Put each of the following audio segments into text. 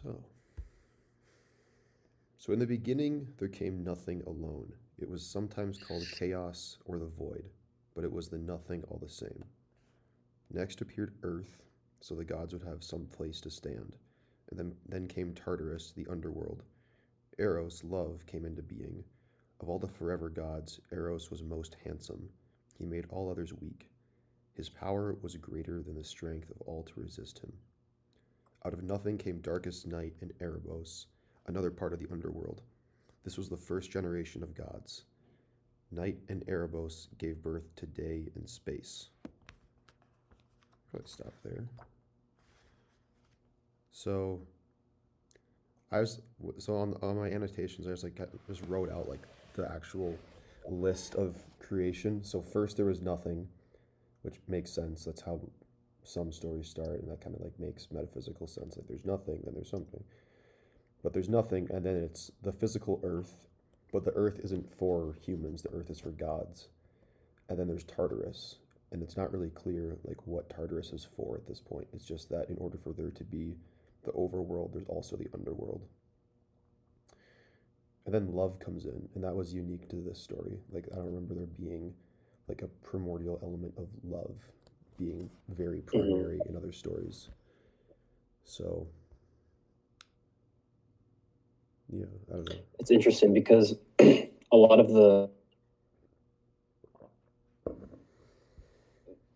So, so in the beginning there came nothing alone. It was sometimes called chaos or the void, but it was the nothing all the same. Next appeared Earth, so the gods would have some place to stand. And then came Tartarus, the underworld. Eros, love, came into being. Of all the forever gods, Eros was most handsome. He made all others weak. His power was greater than the strength of all to resist him. Out of nothing came darkest night and Erebos, another part of the underworld. This was the first generation of gods. Night and Erebos gave birth to day and space. Let's stop there. So on my annotations, I just wrote out like the actual list of creation. So first there was nothing, which makes sense. That's how some stories start, and that kind of like makes metaphysical sense. Like there's nothing, then there's something. But there's nothing, and then it's the physical earth, but the earth isn't for humans, the earth is for gods. And then there's Tartarus, and it's not really clear like what Tartarus is for at this point. It's just that in order for there to be the overworld, there's also the underworld. And then love comes in, and that was unique to this story. Like I don't remember there being like a primordial element of love being very Hmm. primary in other stories. So yeah, I don't know. It's interesting because a lot of the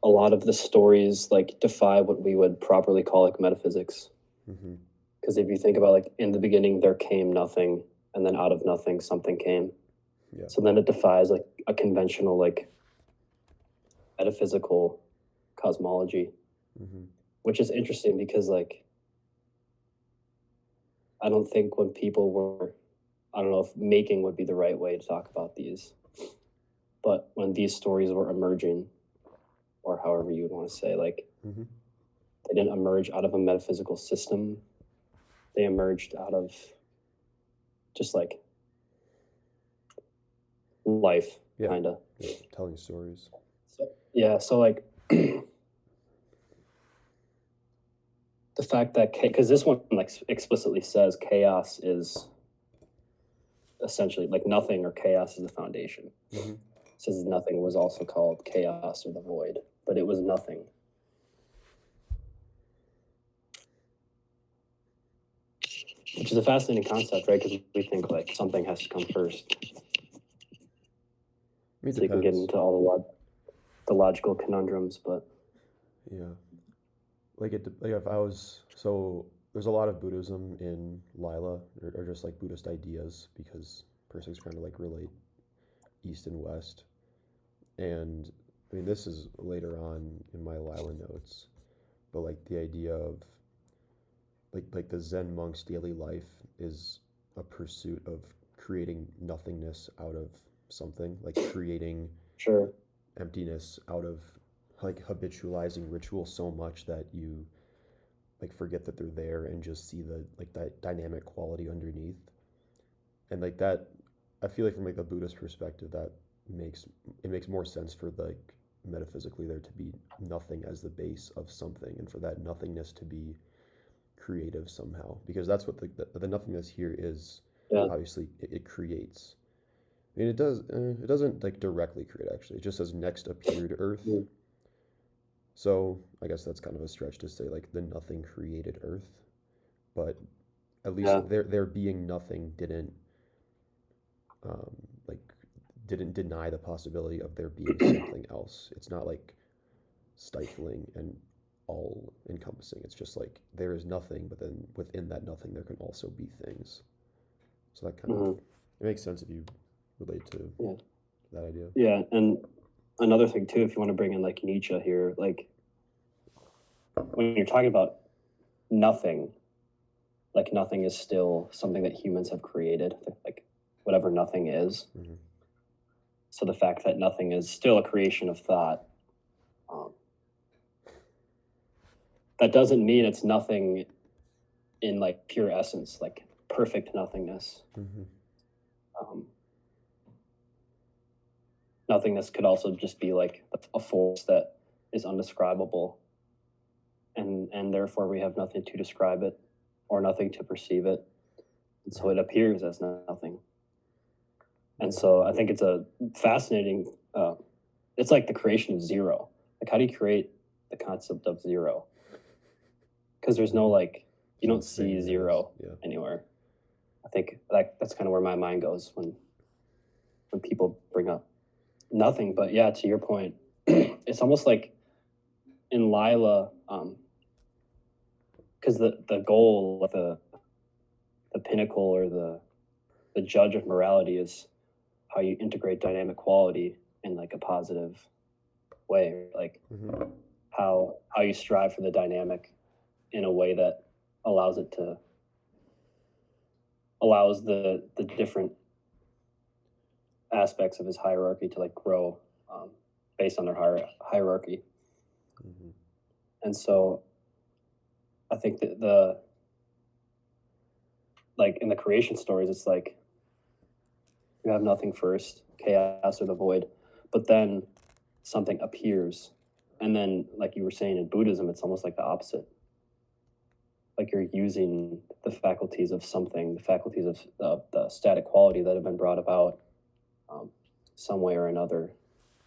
a lot of the stories like defy what we would properly call like metaphysics. Mm-hmm. Because if you think about like in the beginning there came nothing, and then out of nothing something came. Yeah. So then it defies like a conventional like metaphysical cosmology, Mm-hmm. which is interesting because like I don't think when people were, I don't know if making would be the right way to talk about these, but when these stories were emerging, or however you would want to say, like Mm-hmm. they didn't emerge out of a metaphysical system. They emerged out of just like life, Yeah. kind of. Yeah. Telling stories. So, yeah. So like the fact that because this one like explicitly says chaos is essentially like nothing or chaos is the foundation. Mm-hmm. It says nothing was also called chaos or the void, but it was nothing. Which is a fascinating concept, right? Because we think like something has to come first, I mean, it so you can get depends. into all the logical conundrums. But Yeah. Like if I was so there's a lot of Buddhism in Lila or just like Buddhist ideas because persons kind of like relate East and West. And I mean this is later on in my Lila notes, but like the idea of like the Zen monk's daily life is a pursuit of creating nothingness out of something, like creating sure. emptiness out of like habitualizing ritual so much that you like forget that they're there and just see the like that dynamic quality underneath. And like that I feel like from like the Buddhist perspective that makes it makes more sense for like metaphysically there to be nothing as the base of something and for that nothingness to be creative somehow because that's what the nothingness here is. Yeah. Obviously it creates. I mean it doesn't like directly create actually, it just says next appeared earth. Mm. So I guess that's kind of a stretch to say like the nothing created earth, but at Yeah. least there being nothing um, like didn't deny the possibility of there being something else. It's not like stifling and all encompassing. It's just like there is nothing, but then within that nothing there can also be things. So that kind of Hmm. it makes sense if you relate to Yeah. that idea. Yeah. And another thing too, if you want to bring in like Nietzsche here, like when you're talking about nothing, like nothing is still something that humans have created, like whatever nothing is. Hmm. So the fact that nothing is still a creation of thought, um, that doesn't mean it's nothing in like pure essence, like perfect nothingness. Hmm. Um, Nothingness could also just be like a force that is undescribable, and therefore we have nothing to describe it. or nothing to perceive it. And so it appears as nothing. And so I think it's a fascinating, it's like the creation of zero. Like, how do you create the concept of zero? Because there's no, like, you don't see zero anywhere. I think that's kind of where my mind goes when people bring up nothing. But yeah, to your point, it's almost like in Lila, because the goal, the pinnacle, or the judge of morality is how you integrate dynamic quality in like a positive way, like how you strive for the dynamic in a way that allows the different aspects of his hierarchy to like grow based on their hierarchy. And so I think that like in the creation stories, it's like you have nothing first, chaos or the void, but then something appears. And then, like you were saying, in Buddhism, it's almost like the opposite. Like you're using the faculties of something, the faculties of the static quality that have been brought about some way or another,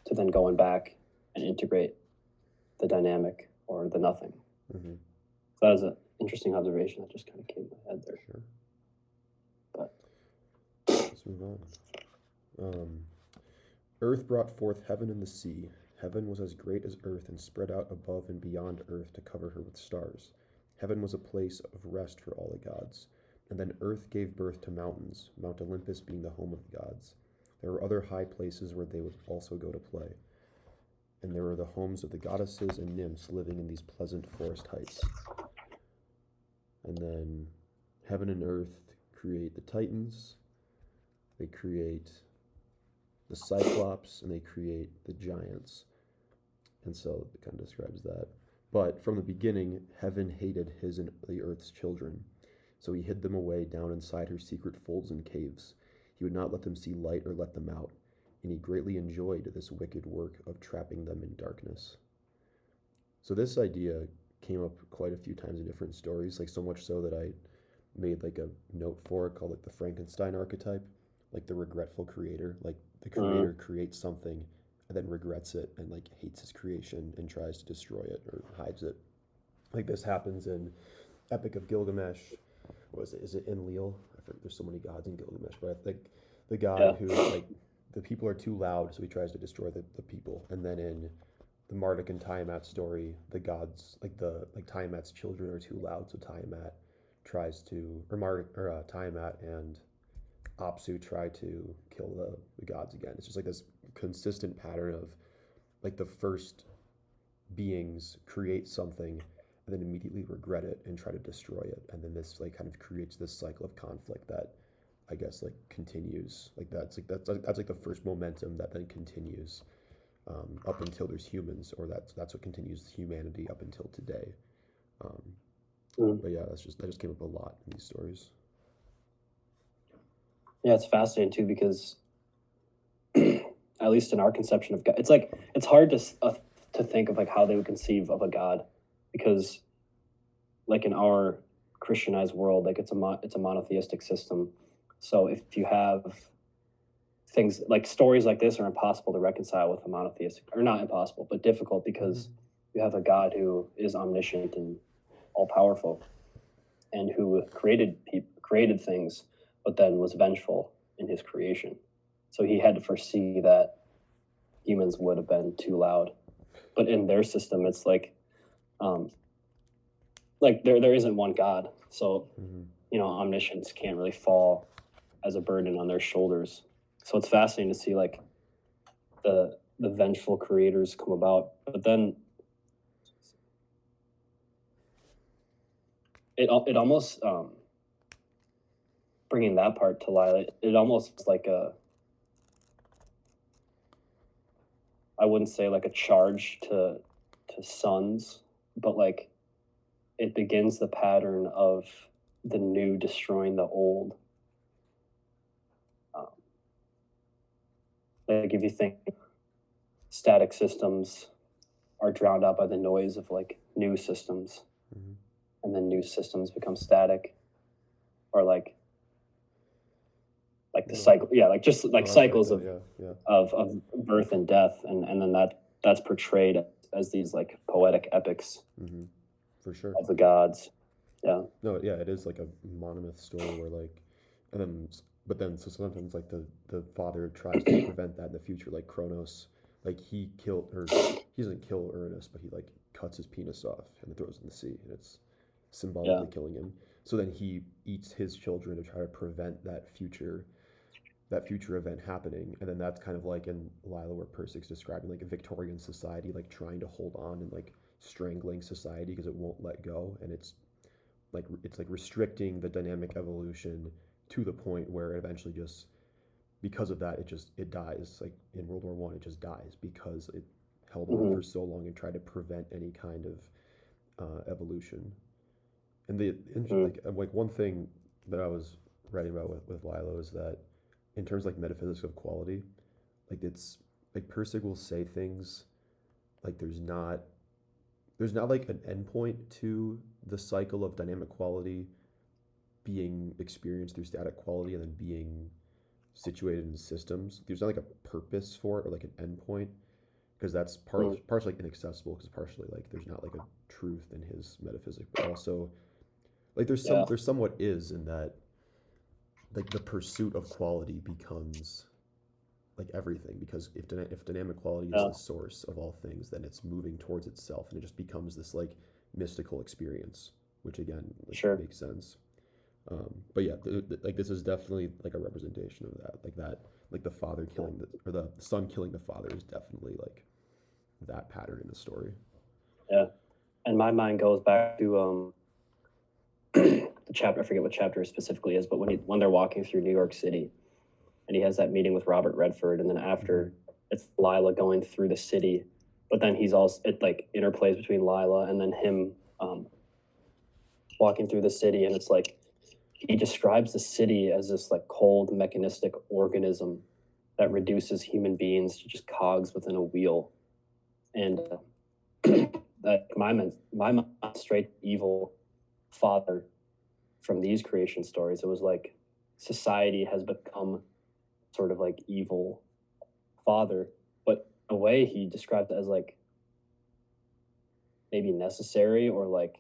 to then going back and integrate the dynamic or the nothing. So that is an interesting observation that just kind of came to my head there. Sure. But let's move on. Earth brought forth heaven and the sea. Heaven was as great as earth and spread out above and beyond earth to cover her with stars. Heaven was a place of rest for all the gods. And then earth gave birth to mountains, Mount Olympus being the home of the gods. There were other high places where they would also go to play. And there were the homes of the goddesses and nymphs living in these pleasant forest heights. And then heaven and earth create the Titans, they create the Cyclops, and they create the giants. And so it kind of describes that. But from the beginning, heaven hated his and the earth's children. So he hid them away down inside her secret folds and caves. He would not let them see light or let them out. And he greatly enjoyed this wicked work of trapping them in darkness. So this idea came up quite a few times in different stories, like so much so that I made like a note for it called like the Frankenstein archetype, like the regretful creator. Like the creator creates something and then regrets it and like hates his creation and tries to destroy it or hides it. Like this happens in Epic of Gilgamesh. What is it? Is it Enlil? I forget, there's so many gods in Gilgamesh, but I think the god who like the people are too loud, so he tries to destroy the people. And then in the Marduk and Tiamat story, the gods like Tiamat's children are too loud, so Tiamat tries to, or Marduk or Tiamat and Apsu try to kill the gods again. It's just like this consistent pattern of like the first beings create something and then immediately regret it and try to destroy it, and then this like kind of creates this cycle of conflict that I guess like continues. Like that's like the first momentum that then continues up until there's humans, or that's what continues humanity up until today. But yeah, that just came up a lot in these stories. Yeah, it's fascinating too, because at least in our conception of God, it's like it's hard to think of like how they would conceive of a God, because like in our Christianized world, like it's a monotheistic system. So if you have things like stories like this are impossible to reconcile with a monotheistic, or not impossible, but difficult, because you have a God who is omniscient and all powerful, and who created things, but then was vengeful in his creation. So he had to foresee that humans would have been too loud. But in their system, it's like there isn't one God. So, omniscience can't really fall as a burden on their shoulders. So it's fascinating to see like the vengeful creators come about. But then it almost bringing that part to Lila, it almost like I wouldn't say like a charge to sons, but like it begins the pattern of the new destroying the old. Like if you think static systems are drowned out by the noise of like new systems, and then new systems become static, or like the cycle, yeah, like just like that's right, cycles yeah. of birth and death, and then that's portrayed as these like poetic epics Mm-hmm. For sure. of the gods. Yeah. No, yeah, it is like a monomyth story where like, and then, but then so sometimes like the father tries to prevent that in the future, like Kronos, like he doesn't kill Uranus, but he like cuts his penis off and throws it in the sea, and it's Yeah. symbolically killing him. So then he eats his children to try to prevent that future event happening, and then that's kind of like in Lila where Persic's describing like a Victorian society like trying to hold on and like strangling society because it won't let go, and it's like restricting the dynamic evolution to the point where it eventually just because of that it dies. Like in World War One, it just dies because it held on Hmm. for so long and tried to prevent any kind of evolution. And the Hmm. like one thing that I was writing about with Lilo is that in terms of like metaphysics of quality, like it's like Persig will say things like there's not like an endpoint to the cycle of dynamic quality being experienced through static quality and then being situated in systems. There's not like a purpose for it or like an endpoint because that's partially like inaccessible because partially like there's not like a truth in his metaphysics, but also like Yeah. there's somewhat is in that like the pursuit of quality becomes like everything because if dynamic quality is Yeah. the source of all things, then it's moving towards itself and it just becomes this like mystical experience, which again like Sure. makes sense. But yeah, like this is definitely like a representation of that, like the father killing or the son killing the father is definitely like that pattern in the story. Yeah. And my mind goes back to the chapter. I forget what chapter it specifically is, but when they're walking through New York City, and he has that meeting with Robert Redford, and then Mm-hmm. after it's Lila going through the city, but then he's also it like interplays between Lila and then him walking through the city, and it's like he describes the city as this like cold mechanistic organism that Mm-hmm. reduces human beings to just cogs within a wheel, and that my straight evil father from these creation stories. It was like society has become sort of like evil father, but the way he described it as like maybe necessary or like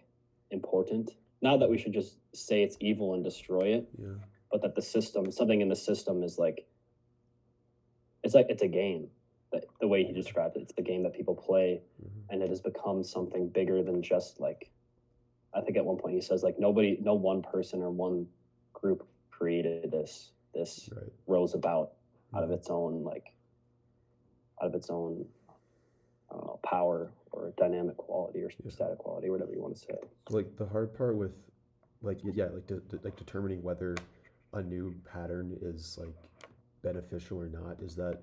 important. Not that we should just say it's evil and destroy it, Yeah. but that the system, something in the system is like it's a game. The way he Yeah. described it, it's the game that people play, Mm-hmm. and it has become something bigger than just like. I think at one point he says like no one person or one group created this Right. rose about out of Mm-hmm. its own like out of its own I don't know, power or dynamic quality or Yeah. static quality, whatever you want to say. So like the hard part with like yeah like like determining whether a new pattern is like beneficial or not is that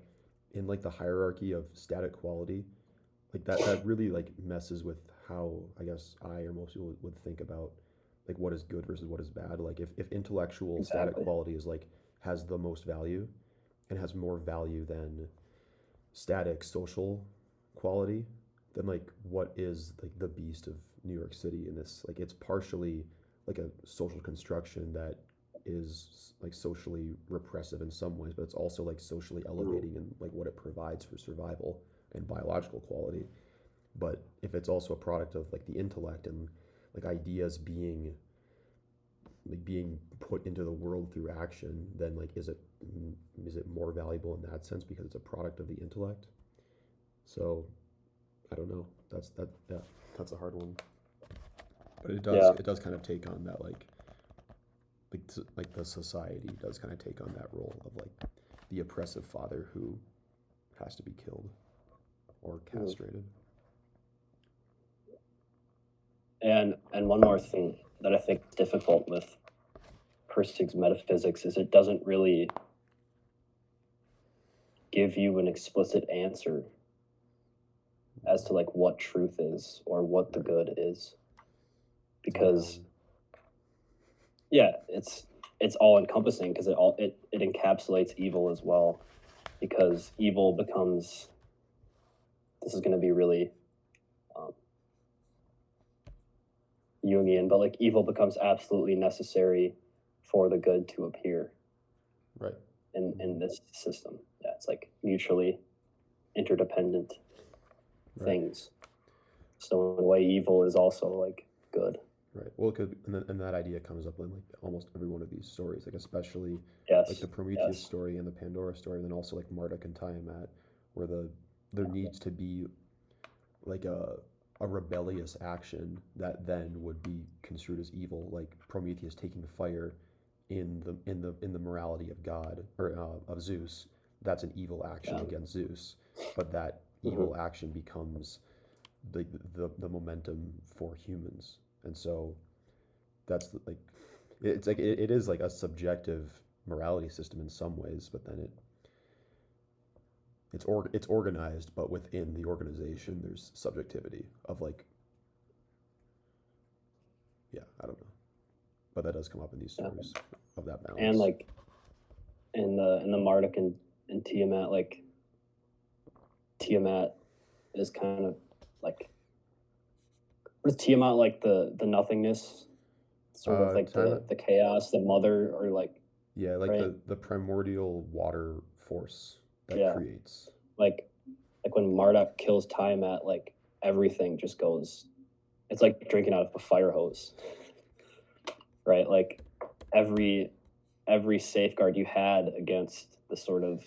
in like the hierarchy of static quality, like that really like messes with how I guess I or most people would think about like what is good versus what is bad. Like if intellectual static Exactly. quality is like has the most value and has more value than static social quality, then like what is like the beast of New York City in this? Like it's partially like a social construction that is like socially repressive in some ways, but it's also like socially Mm. elevating in like what it provides for survival and biological quality. But if it's also a product of like the intellect and like ideas being put into the world through action, then like is it more valuable in that sense because it's a product of the intellect? So I don't know. Yeah, that's a hard one. But it does Yeah. it does kind of take on that like the society does kind of take on that role of like the oppressive father who has to be killed or Mm. castrated. And one more thing that I think is difficult with Persic's metaphysics is it doesn't really give you an explicit answer as to like what truth is or what the Right. good is, It's because brown. yeah, it's all encompassing because it encapsulates evil as well, because evil becomes, this is going to be really um, Jungian, but like evil becomes absolutely necessary for the good to appear Right. in this system. Yeah, it's like mutually interdependent Right. things. So in a way, evil is also like good. Right. Well, and that idea comes up in like almost every one of these stories, like especially like Yes. the Prometheus Yes. story and the Pandora story, and then also like Marduk and Tiamat, where there needs to be like a rebellious action that then would be construed as evil, like Prometheus taking fire in the morality of God or of Zeus. That's an evil action Yeah. against Zeus, but that hmm evil action becomes the momentum for humans, and so like it's like it is like a subjective morality system in some ways, but then it's organized, but within the organization there's subjectivity of like, yeah, I don't know, but that does come up in these Yeah. stories of that And balance. like in the Marduk and Tiamat, like Tiamat is kind of like what is Tiamat like the nothingness, sort of like Time, the chaos, the mother, or like yeah, like right? the primordial water force that Yeah, creates. like when Marduk kills Tiamat, like everything just goes. It's like drinking out of a fire hose, right? Like every every safeguard you had against the sort of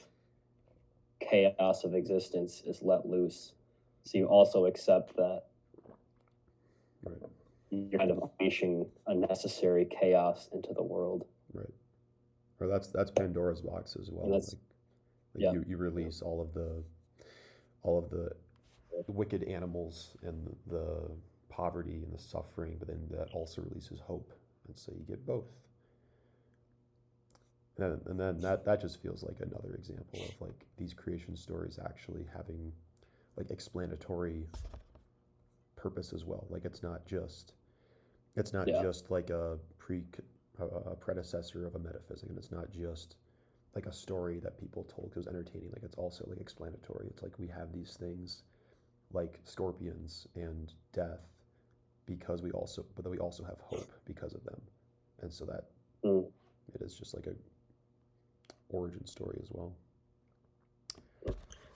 chaos of existence is let loose. So you also accept that Right. you're kind of unleashing unnecessary chaos into the world. Right. Or that's Pandora's box as And well. that's, Like yeah. you Yeah. release all of the wicked animals and the poverty and the suffering, but then that also releases hope, and so you get both. And then that just feels like another example of like these creation stories actually having like explanatory purpose as well. Like it's not Yeah. just like a predecessor of a metaphysic, and it's not just like a story that people told because it was entertaining. Like it's also like explanatory. It's like we have these things like scorpions and death but then we also have hope because of them, and so that Mm. it is just like a origin story as well. Do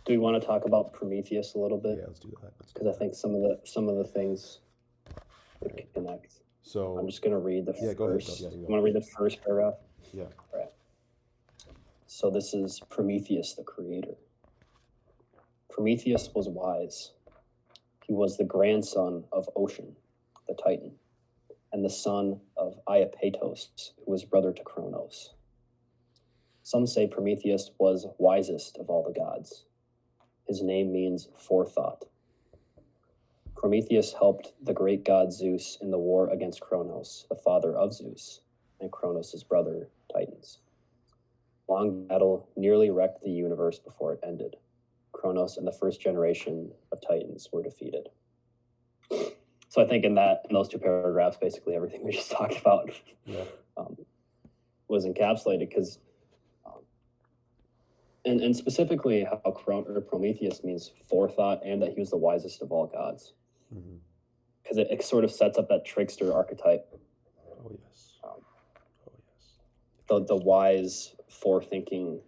we want to talk about Prometheus a little bit? Yeah, let's do that. Let's do Because I that. think some of the things All would right. connect. I'm So just gonna read the yeah, go ahead. Go, first. yeah, you I'm go. gonna read the first paragraph. Yeah. All right. So this is Prometheus, the creator. Prometheus was wise. He was the grandson of Ocean, the Titan, and the son of Iapetos, who was brother to Kronos. Some say Prometheus was wisest of all the gods. His name means forethought. Prometheus helped the great god Zeus in the war against Kronos, the father of Zeus, and Kronos' brother, Titans. Long battle nearly wrecked the universe before it ended. Kronos and the first generation of Titans were defeated. So I think in those two paragraphs, basically everything we just talked about Yeah. was encapsulated because, and specifically how Prometheus means forethought and that he was the wisest of all gods. Mm-hmm. Because it sort of sets up that trickster archetype. Oh yes. Um, Oh yes. the wise, forethinking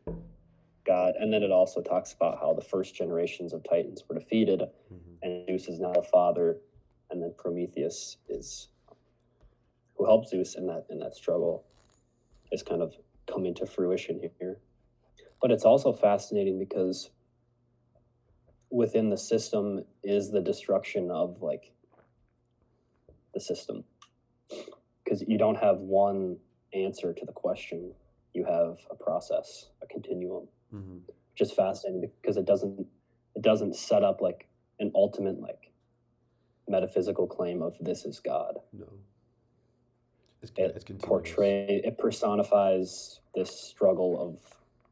god, and then it also talks about how the first generations of Titans were defeated, Mm-hmm. and Zeus is now the father, and then Prometheus is who helped Zeus in that struggle is kind of coming to fruition here. But it's also fascinating because within the system is the destruction of like the system, because you don't have one answer to the question, you have a process, a continuum. Mm-hmm. Which is fascinating because it doesn't set up like an ultimate like metaphysical claim of this is God. No. It's It continuous. it personifies this struggle of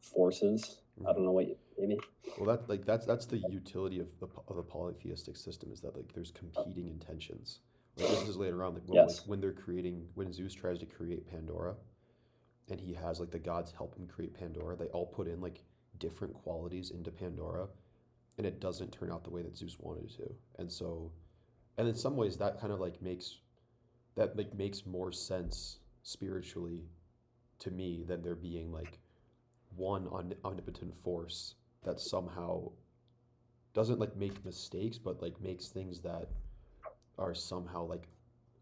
forces. Mm-hmm. I don't know what maybe. Well, that's the utility of the polytheistic system, is that like there's competing intentions. Like this is later on, Yes. when Zeus tries to create Pandora, and he has like the gods help him create Pandora. They all put in like different qualities into Pandora, and it doesn't turn out the way that Zeus wanted it to. And in some ways, that kind of like makes that like makes more sense spiritually to me than there being like one omnipotent force that somehow doesn't like make mistakes, but like makes things that are somehow like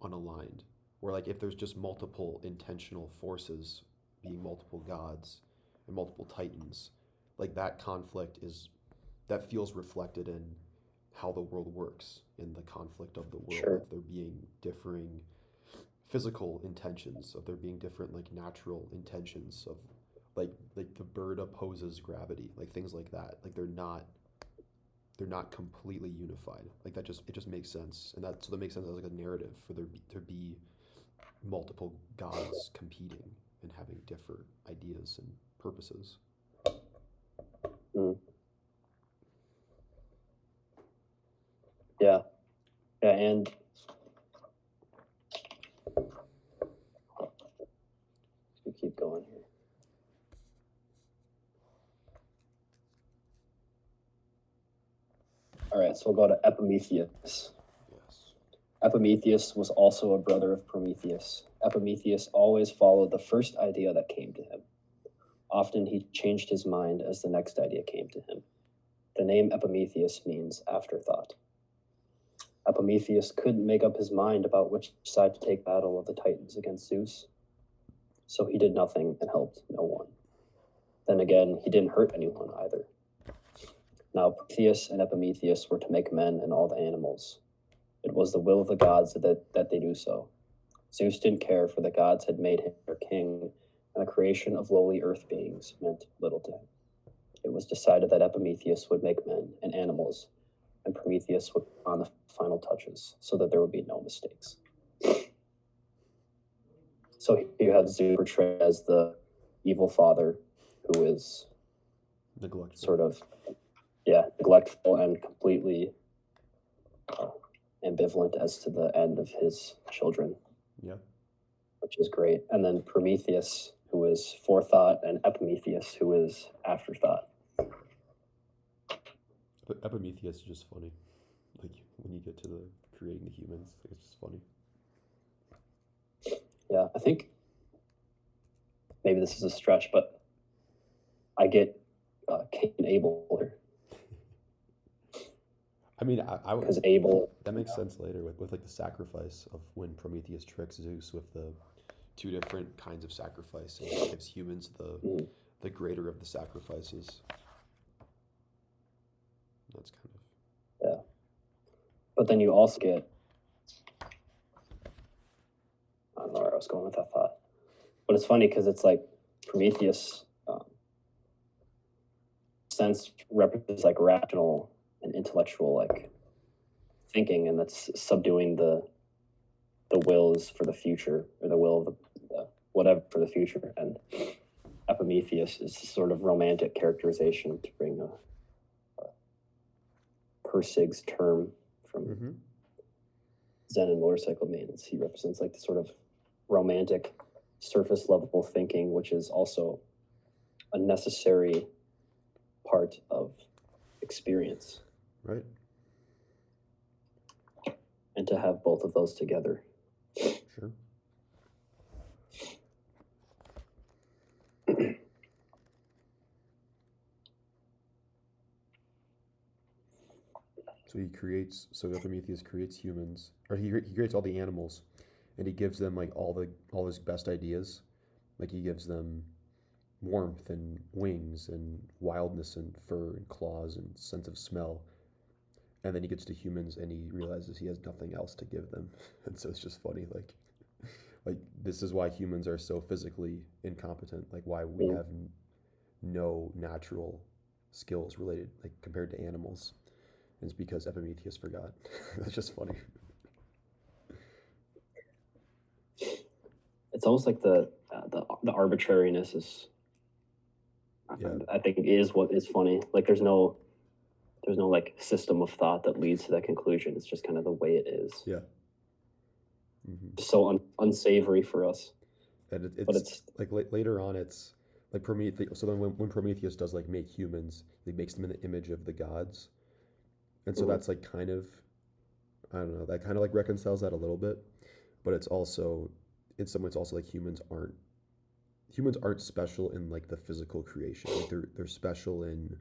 unaligned. Where like if there's just multiple intentional forces being multiple gods and multiple titans, like that conflict is that feels reflected in how the world works, in the conflict of the world, Sure. of there being differing physical intentions, of there being different like natural intentions of like the bird opposes gravity, like things like that. Like they're not completely unified. Like that just it just makes sense, and that makes sense as like a narrative for there to be multiple gods competing and having different ideas and purposes. Mm. Yeah. Yeah. And we keep going here. All right. So we'll go to Epimetheus. Yes. Epimetheus was also a brother of Prometheus. Epimetheus always followed the first idea that came to him. Often he changed his mind as the next idea came to him. The name Epimetheus means afterthought. Epimetheus couldn't make up his mind about which side to take battle of the Titans against Zeus, so he did nothing and helped no one. Then again, he didn't hurt anyone either. Now Prometheus and Epimetheus were to make men and all the animals. It was the will of the gods that they do so. Zeus didn't care, for the gods had made him their king, and the creation of lowly earth beings meant little to him. It was decided that Epimetheus would make men and animals, and Prometheus would put on the final touches so that there would be no mistakes. So here you have Zeus portrayed as the evil father who is Neglectful. sort of, neglectful and completely ambivalent as to the end of his children. Yeah. Which is great. And then Prometheus, who is forethought, and Epimetheus, who is afterthought. But Epimetheus is just funny. Like when you get to the creating the humans, like, it's just funny. Yeah, I think maybe this is a stretch, but I get Cain and Abel here. I mean, I would. Because Abel. That makes sense later with like the sacrifice of when Prometheus tricks Zeus with the two different kinds of sacrifice and gives humans the greater of the sacrifices. That's kind of. Yeah. But then you also get, I don't know where I was going with that thought, but it's funny because it's like Prometheus sense represents like rational and intellectual like thinking, and that's subduing the wills for the future, or the will of the whatever for the future. And Epimetheus is sort of romantic characterization, to bring a Persig's term from Zen and motorcycle maintenance. He represents like the sort of romantic surface level thinking, which is also a necessary part of experience. Right. And to have both of those together. Sure. So Epimetheus creates humans, or he creates all the animals, and he gives them like all his best ideas. Like he gives them warmth and wings and wildness and fur and claws and sense of smell. And then he gets to humans and he realizes he has nothing else to give them. And so it's just funny, like this is why humans are so physically incompetent, like why we have no natural skills related, like compared to animals. And it's because Epimetheus forgot. That's just funny. It's almost like the arbitrariness is, I think, is what is funny. Like there's no like system of thought that leads to that conclusion. It's just kind of the way it is. Yeah. So unsavory for us. And but it's like later on, it's like Prometheus. So then when Prometheus does like make humans, he makes them in the image of the gods. And so that's like kind of, I don't know, that kind of like reconciles that a little bit. but it's also in some ways also like humans aren't special in like the physical creation. Like they're special in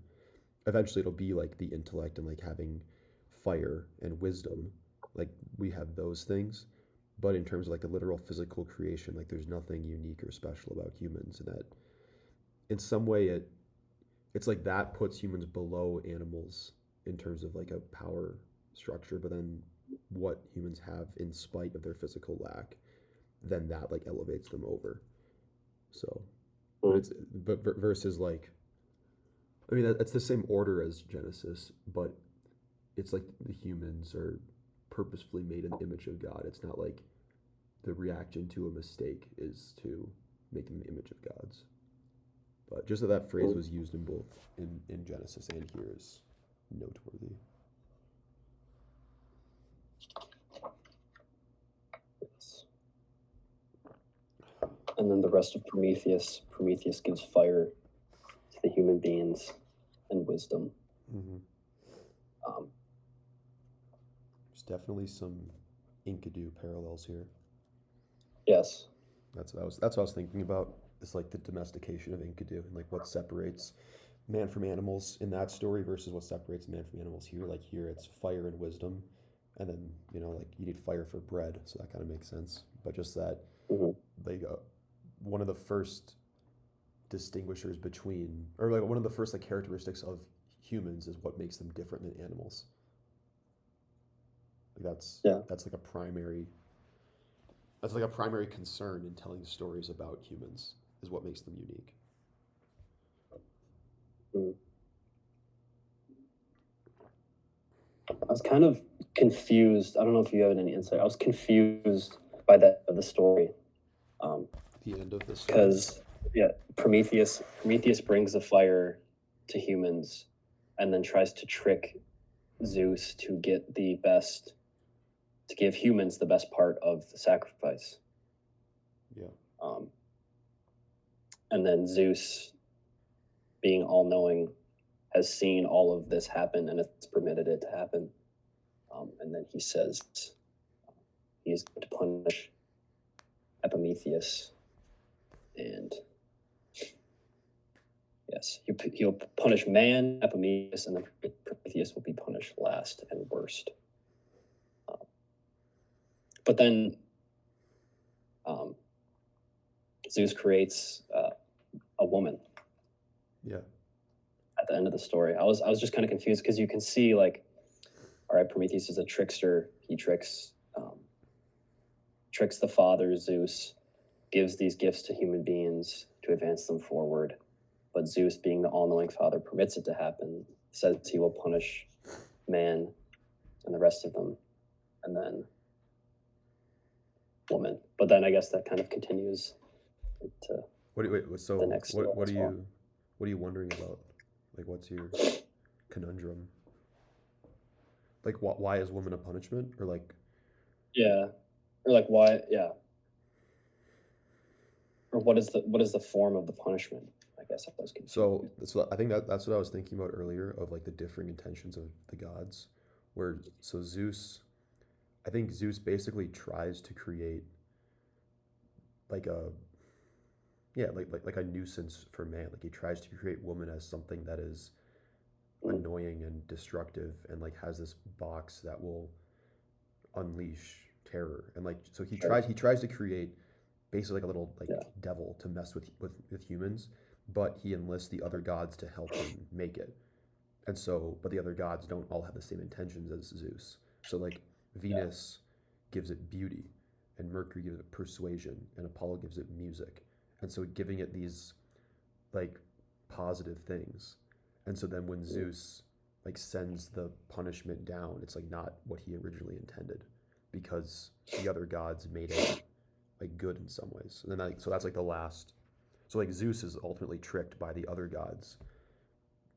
eventually it'll be like the intellect and like having fire and wisdom. Like we have those things, but in terms of like the literal physical creation, like there's nothing unique or special about humans, and that in some way it's like that puts humans below animals in terms of like a power structure, but then what humans have in spite of their physical lack, then that like elevates them over. So, but Mm. it's versus like I mean that's the same order as Genesis, but it's like the humans are purposefully made in the image of God. It's not like the reaction to a mistake is to make them the image of gods. But just that that phrase Mm. was used in both in Genesis and here is noteworthy. Yes. And then the rest of Prometheus gives fire to the human beings and wisdom. Mm-hmm. Um, There's definitely some Enkidu parallels here. yes. That's what I was thinking about. It's like the domestication of Enkidu and like what separates man from animals in that story versus what separates man from animals here. Like here, it's fire and wisdom, and then like you need fire for bread, so that kind of makes sense. But just that, Hmm. like one of the first distinguishers between, or like one of the first like characteristics of humans is what makes them different than animals. Like Yeah. that's like a primary that's like a primary concern in telling stories about humans is what makes them unique. Mm. I was kind of confused. I don't know if you have any insight. I was confused by the story. The end of the story. Because yeah, Prometheus brings the fire to humans and then tries to trick Zeus to get the best to give humans the best part of the sacrifice. Yeah. Um, and then Zeus, being all knowing, has seen all of this happen and has permitted it to happen. And then he says he is going to punish Epimetheus, and yes, he'll punish man, Epimetheus, and then Prometheus will be punished last and worst. But then um, Zeus creates a woman Yeah. at the end of the story. I was just kind of confused because you can see like, all right, Prometheus is a trickster. He tricks the father Zeus, gives these gifts to human beings to advance them forward. But Zeus, being the all-knowing father, permits it to happen. Says he will punish man and the rest of them, and then woman. But then I guess that kind of continues to So the next story what are as well. you wondering about? Like what's your conundrum? Like why is woman a punishment or like Yeah, or like why? Yeah, or what is the form of the punishment? I guess I was confused. so I think that's what I was thinking about earlier of like the differing intentions of the gods where so Zeus I think Zeus basically tries to create like a yeah like a nuisance for man. Like he tries to create woman as something that is Mm. annoying and destructive and like has this box that will unleash terror and like so Sure. he tries to create basically like a little like Yeah. devil to mess with humans, but he enlists the other gods to help him make it. And so but the other gods don't all have the same intentions as Zeus. So like Yeah. Venus gives it beauty and Mercury gives it persuasion and Apollo gives it music. And so giving it these like positive things. And so then when Mm. Zeus like sends the punishment down, it's like not what he originally intended because the other gods made it like good in some ways. And then so that's like the last. So like Zeus is ultimately tricked by the other gods,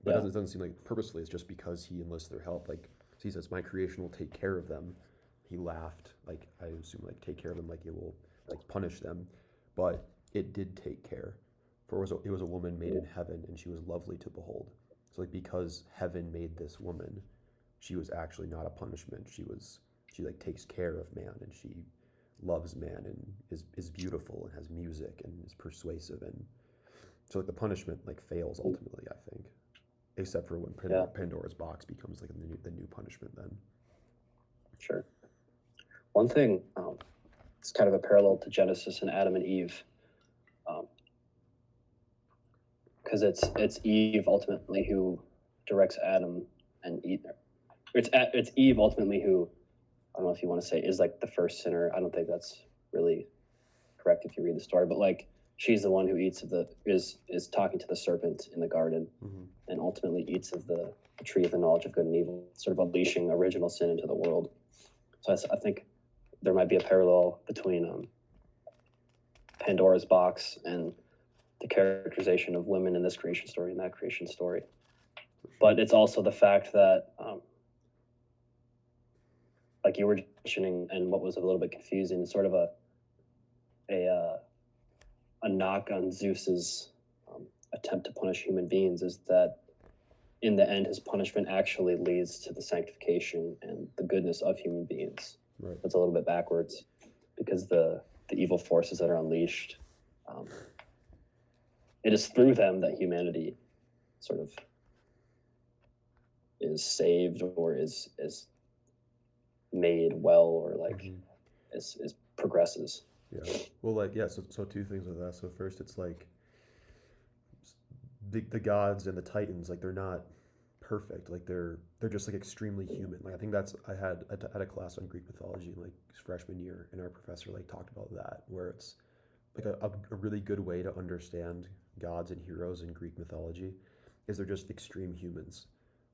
but Yeah. it doesn't seem like purposefully. It's just because he enlists their help. Like so he says, "My creation will take care of them." He laughed, like I assume, like take care of them, like it will like punish them, but it did take care. For it was a woman made Mm. in heaven, and she was lovely to behold. So like because heaven made this woman, she was actually not a punishment. She like takes care of man, and she loves man and is beautiful and has music and is persuasive, and so like the punishment like fails ultimately, I think, except for when Yeah, Pandora's box becomes like the new punishment then. sure. One thing, it's kind of a parallel to Genesis and Adam and Eve, because it's Eve ultimately who directs Adam and Eve. It's Eve ultimately who, I don't know if you want to say, is like the first sinner. I don't think that's really correct if you read the story, but like she's the one who eats of the is talking to the serpent in the garden, Mm-hmm. and ultimately eats of the tree of the knowledge of good and evil, sort of unleashing original sin into the world. So I think there might be a parallel between Pandora's box and the characterization of women in this creation story and that creation story. But it's also the fact that, like you were mentioning, and what was a little bit confusing, sort of a a knock on Zeus's attempt to punish human beings is that in the end, his punishment actually leads to the sanctification and the goodness of human beings. Right. It's a little bit backwards because the evil forces that are unleashed, um, it is through them that humanity sort of is saved or is made well or like Mm-hmm. is progresses. Yeah. Well, like, yeah, so two things with that. So first, it's like the gods and the titans, like they're not perfect. Like they're just like extremely human. Like I think that's I had a class on Greek mythology in like freshman year, and our professor like talked about that, where it's like a really good way to understand gods and heroes in Greek mythology is they're just extreme humans.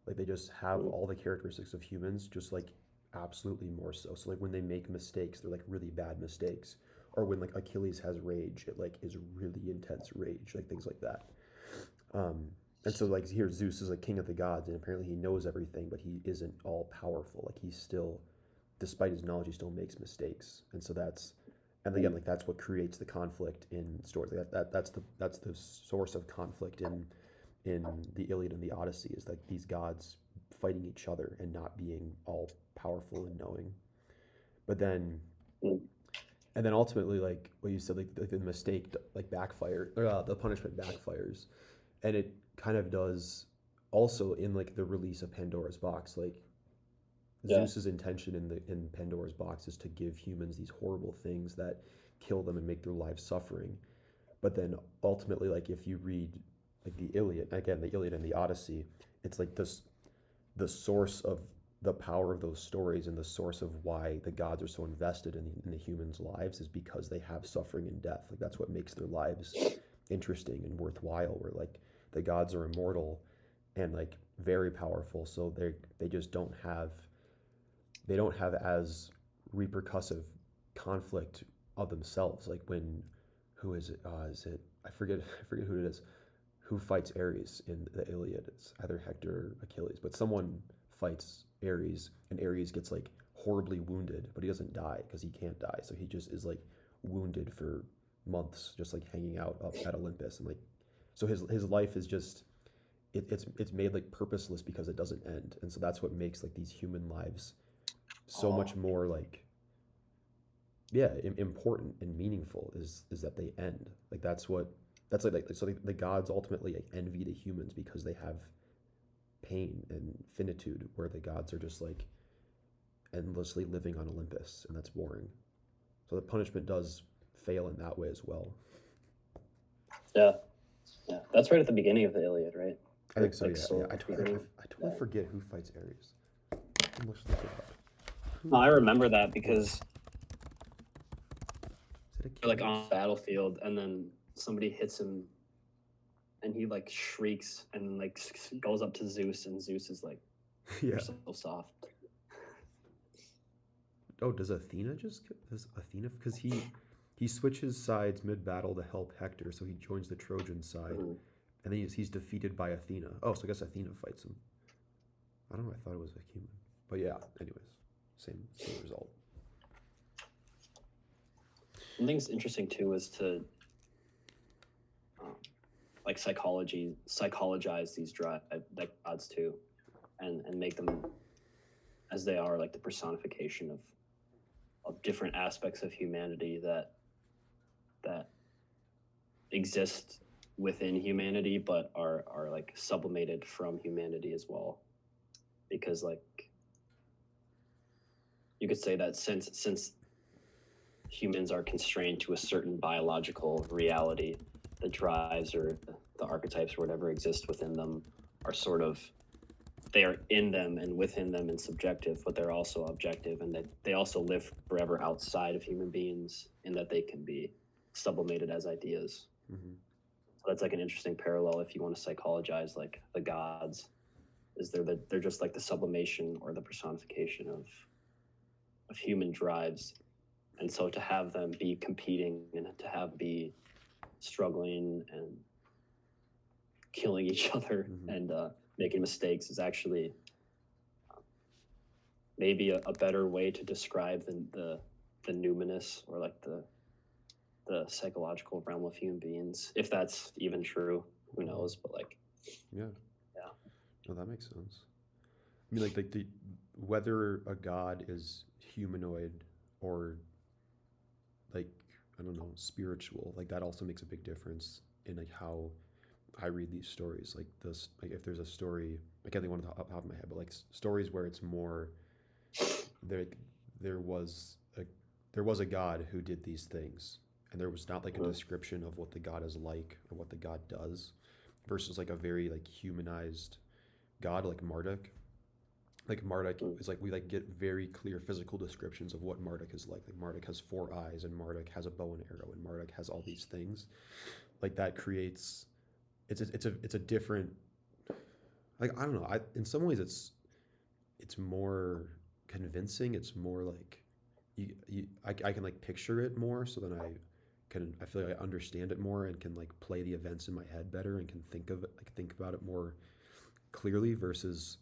Like they just have all the characteristics of humans, just like absolutely more so. So like when they make mistakes, they're like really bad mistakes. Or when like Achilles has rage, it like is really intense rage, like things like that. Um, and so like here Zeus is like king of the gods, and apparently he knows everything, but he isn't all powerful. Like he's still, despite his knowledge, he still makes mistakes. And so that's, and again, like that's what creates the conflict in stories. Like that's the source of conflict in the Iliad and the Odyssey, is like these gods fighting each other and not being all powerful and knowing. But then, and then ultimately, like what you said, like the mistake like backfire, or the punishment backfires, and it kind of does also in like the release of Pandora's box. Like Yeah. Zeus's intention in Pandora's box is to give humans these horrible things that kill them and make their lives suffering. But then ultimately, like if you read like the Iliad, again, the Iliad and the Odyssey, it's like this the source of the power of those stories and the source of why the gods are so invested in the humans' lives is because they have suffering and death. Like that's what makes their lives interesting and worthwhile. Where like the gods are immortal and like very powerful, so they just don't have as repercussive conflict of themselves. Like when who is it? Is it I forget who it is. Who fights Ares in the Iliad? It's either Hector or Achilles, but someone fights Ares, and Ares gets like horribly wounded, but he doesn't die because he can't die. So he just is like wounded for months, just like hanging out up at Olympus, and like so his life is just it's made like purposeless because it doesn't end, and so that's what makes like these human lives so much more like yeah important and meaningful is that they end. Like that's like so the gods ultimately like envy the humans because they have pain and finitude, where the gods are just like endlessly living on Olympus, and that's boring. So the punishment does fail in that way as well. Yeah. Yeah. That's right at the beginning of the Iliad, right? I think so. Like Yeah, so I totally forget who fights Ares. Let's look it up. No, I remember that because Is it they're like Achilles? on the battlefield and then somebody hits him and he like shrieks and like goes up to Zeus and Zeus is like, Yeah. "You're so soft." Oh, does Athena? Because he switches sides mid battle to help Hector, so he joins the Trojan side, and then he's defeated by Athena. Oh, so I guess Athena fights him. I don't know. I thought it was a human, but yeah. Anyways, same result. One thing's interesting too is to um, like psychologize these like gods too, and make them as they are like the personification of different aspects of humanity that exist within humanity, but are like sublimated from humanity as well. Because like you could say that since humans are constrained to a certain biological reality, the drives or the archetypes or whatever exist within them are sort of, they are in them and within them and subjective, but they're also objective, and that they also live forever outside of human beings in that they can be sublimated as ideas. Mm-hmm. So that's like an interesting parallel if you want to psychologize like the gods, is they're just like the sublimation or the personification of human drives. And so to have them be competing and to have be struggling and killing each other and making mistakes is actually maybe a better way to describe the numinous or like the psychological realm of human beings, if that's even true. Who knows? But like, Yeah. yeah. No, that makes sense. I mean, like the whether a god is humanoid or like, I don't know, spiritual, like that also makes a big difference in like how I read these stories. Like this, like if there's a story, I can't think one off the top of my head, but like stories where it's more there, there was a there was a god who did these things, and there was not like a description of what the god is like or what the god does, versus like a very like humanized god like Marduk. Like Marduk is like we like get very clear physical descriptions of what Marduk is like. Like Marduk has 4 eyes, and Marduk has a bow and arrow, and Marduk has all these things. Like that creates it's a different, like I don't know. In some ways it's more convincing. It's more like I can like picture it more, so then I feel like I understand it more and can like play the events in my head better and can think of it, like think about it more clearly versus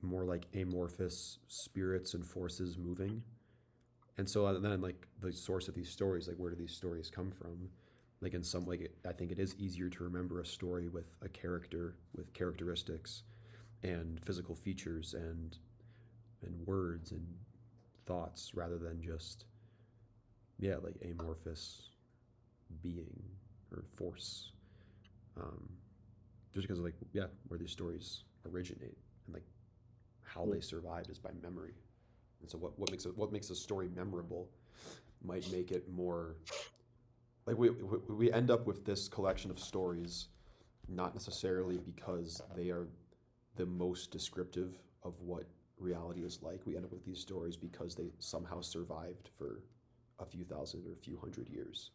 more like amorphous spirits and forces moving. And so then like the source of these stories, like where do these stories come from? Like in some like I think it is easier to remember a story with a character with characteristics and physical features and words and thoughts rather than just like amorphous being or force. Um, just because of like where these stories originate and like how they survive is by memory. And so what makes a story memorable might make it more like we end up with this collection of stories not necessarily because they are the most descriptive of what reality is like. We end up with these stories because they somehow survived for a few thousand or a few hundred years.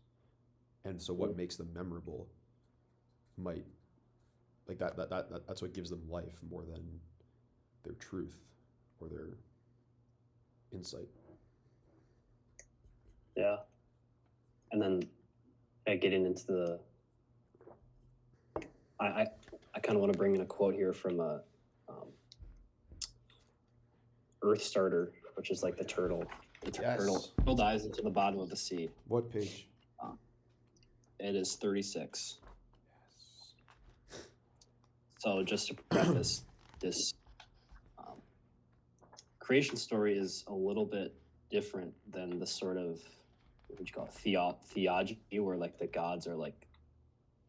And so what makes them memorable might like that's what gives them life more than their truth or their insight. Yeah. And then getting into the I kind of want to bring in a quote here from a Earth Starter, which is like the turtle. The turtle dives into the bottom of the sea. What page? It is 36. Yes. So just to preface this creation story is a little bit different than the sort of what would you call it, theology, where like the gods are like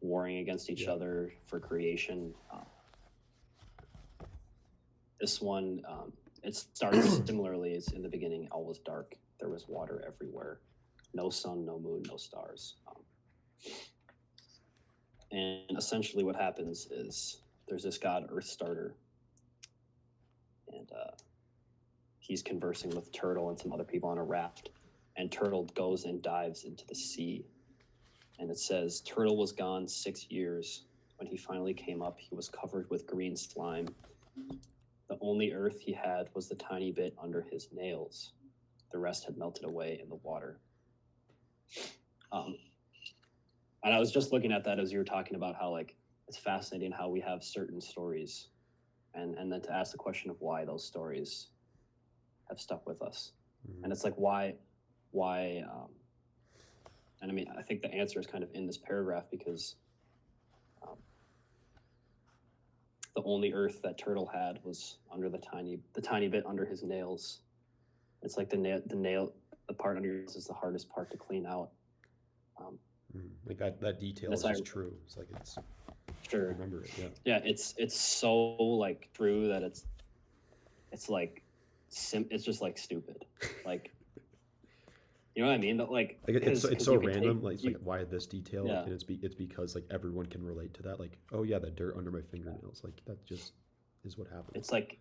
warring against each other for creation. This one, it starts similarly. It's in the beginning, all was dark. There was water everywhere. No sun, no moon, no stars. And essentially what happens is there's this god, Earth Starter, and he's conversing with Turtle and some other people on a raft. And Turtle goes and dives into the sea. And it says, Turtle was gone 6 years. When he finally came up, he was covered with green slime. The only earth he had was the tiny bit under his nails. The rest had melted away in the water. And I was just looking at that as you were talking about how like it's fascinating how we have certain stories, and then to ask the question of why those stories have stuck with us. Mm-hmm. And it's like why and I mean I think the answer is kind of in this paragraph, because the only earth that Turtle had was under the tiny bit under his nails. It's like the nail the part under your nose is the hardest part to clean out. Like that detail is That's just true. It's like I sure. remember it. Yeah. Yeah, it's so like true that it's like it's just like stupid. Like, you know what I mean? But like, Like it's because so you can random. take Like it's you, like why this detail? yeah, Like and it's because like everyone can relate to that. Like oh yeah, the dirt under my fingernails. Like that just is what happens. it's like,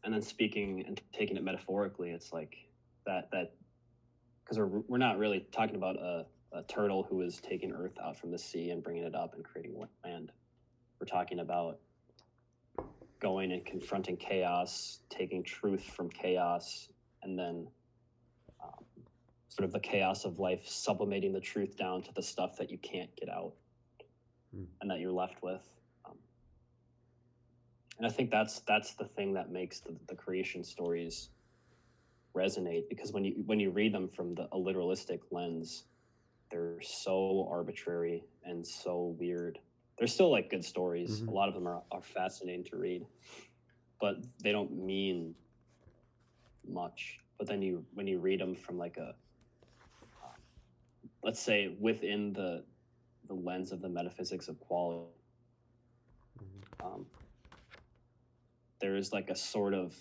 and then speaking and taking it metaphorically, it's like that because we're not really talking about a turtle who is taking earth out from the sea and bringing it up and creating land. We're talking about going and confronting chaos, taking truth from chaos, and then sort of the chaos of life, sublimating the truth down to the stuff that you can't get out and that you're left with. And I think that's the thing that makes the creation stories resonate, because when you read them from a literalistic lens, they're so arbitrary and so weird. They're still like good stories. A lot of them are fascinating to read, but they don't mean much. But then when you read them from like a let's say within the lens of the metaphysics of quality, there is like a sort of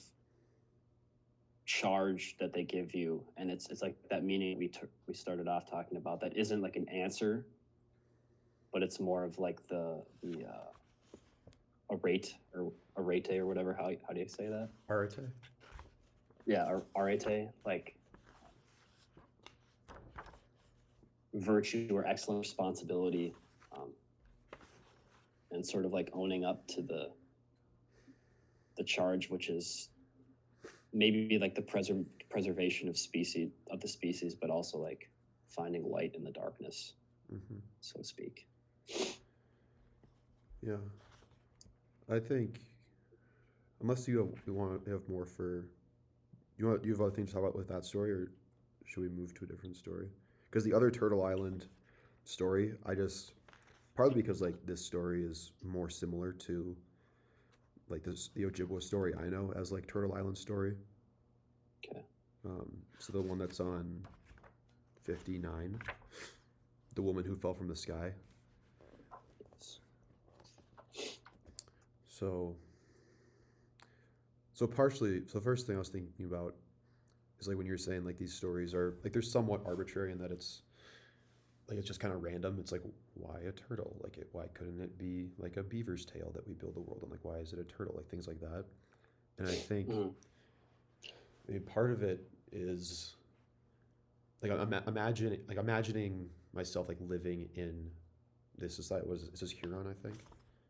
charge that they give you, and it's like that meaning we started off talking about, that isn't like an answer, but it's more of like the arete or whatever. How do you say that? Arete. Yeah, arete, like virtue or excellent responsibility, and sort of like owning up to the charge, which is maybe like the preservation of the species, but also like finding light in the darkness, so to speak. Yeah, I think unless you want to have more for you have other things to talk about with that story, or should we move to a different story? Because the other Turtle Island story, I just partly because like this story is more similar to like the Ojibwa story I know as like Turtle Island story. Okay. So the one that's on 59, the woman who fell from the sky. So partially, so first thing I was thinking about is like when you're saying like these stories are like they're somewhat arbitrary in that it's like it's just kind of random. It's like why a turtle? Like why couldn't it be like a beaver's tail that we build the world on? Like why is it a turtle? Like things like that. And I think I mean part of it is like imagining myself like living in this society. Was it says Huron? I think,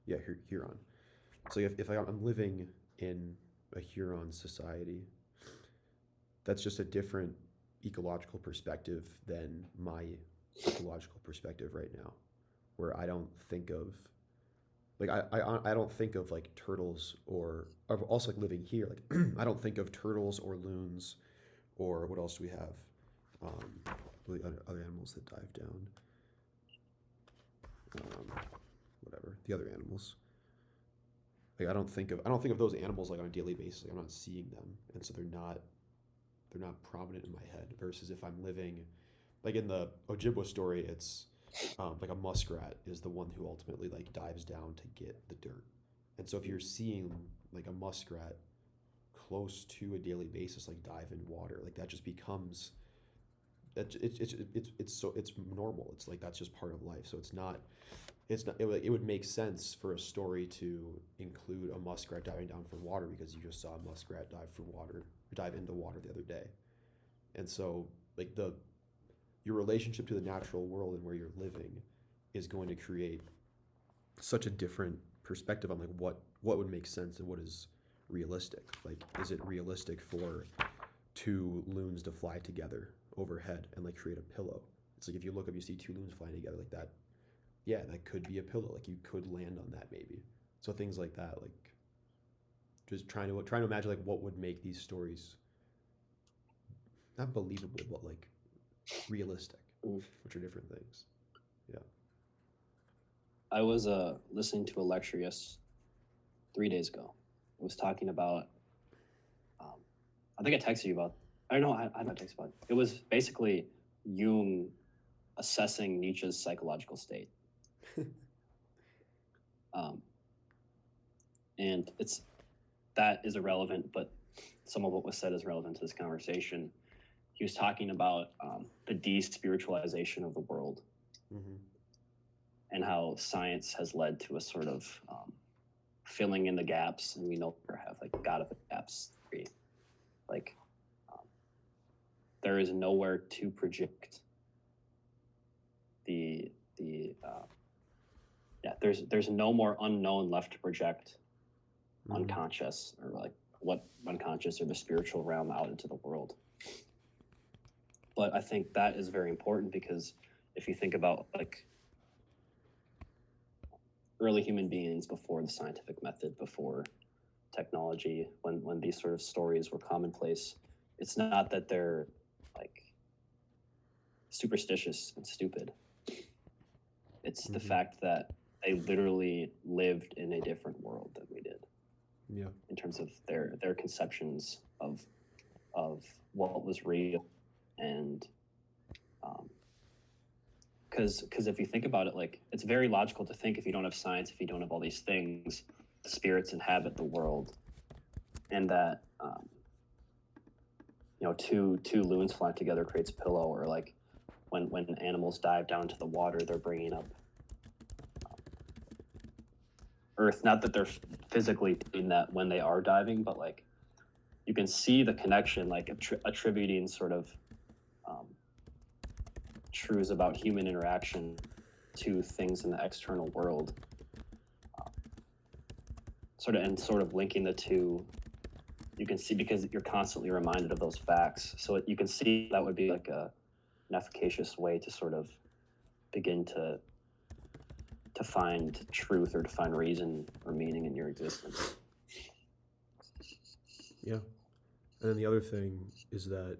yeah, Huron. So if I'm living in a Huron society, that's just a different ecological perspective than my ecological perspective right now, where I don't think of like I don't think of like turtles or also like living here like I don't think of turtles or loons or what else do we have, the other animals that dive down, whatever the other animals. Like I don't think of those animals like on a daily basis. Like, I'm not seeing them, and so they're not prominent in my head. Versus if I'm living, like in the Ojibwa story, it's like a muskrat is the one who ultimately like dives down to get the dirt, and so if you're seeing like a muskrat close to a daily basis, like dive in water, like that just becomes that it's normal. It's like that's just part of life. So it's not. It would make sense for a story to include a muskrat diving down from water because you just saw a muskrat dive into water the other day. And so like your relationship to the natural world and where you're living is going to create such a different perspective on like what would make sense and what is realistic. Like is it realistic for two loons to fly together overhead and like create a pillow? It's like if you see two loons flying together like that, yeah, that could be a pillow. Like you could land on that maybe. So things like that, like just trying to imagine like what would make these stories not believable, but like realistic, which are different things. Yeah. I was listening to a lecture 3 days ago. It was talking about. I think I texted you about I don't know. I don't think so. It was basically Jung assessing Nietzsche's psychological state. Um, and that is irrelevant, but some of what was said is relevant to this conversation. He was talking about the de-spiritualization of the world, Mm-hmm. and how science has led to a sort of filling in the gaps, and we no longer have like God of the gaps theory. Like there is nowhere to project the there's no more unknown left to project unconscious, or like what unconscious or the spiritual realm out into the world. But I think that is very important, because if you think about like early human beings before the scientific method, before technology, when these sort of stories were commonplace, it's not that they're like superstitious and stupid. It's the fact that they literally lived in a different world than we did. Yeah. In terms of their conceptions of what was real, and because if you think about it, like it's very logical to think, if you don't have science, if you don't have all these things, spirits inhabit the world, and that two loons flying together creates a pillow, or like when animals dive down into the water, they're bringing up earth. Not that they're physically doing that when they are diving, but like you can see the connection, like attributing sort of truths about human interaction to things in the external world, sort of linking the two. You can see, because you're constantly reminded of those facts, so you can see that would be like an efficacious way to sort of begin to find truth, or to find reason or meaning in your existence. Yeah. And then the other thing is that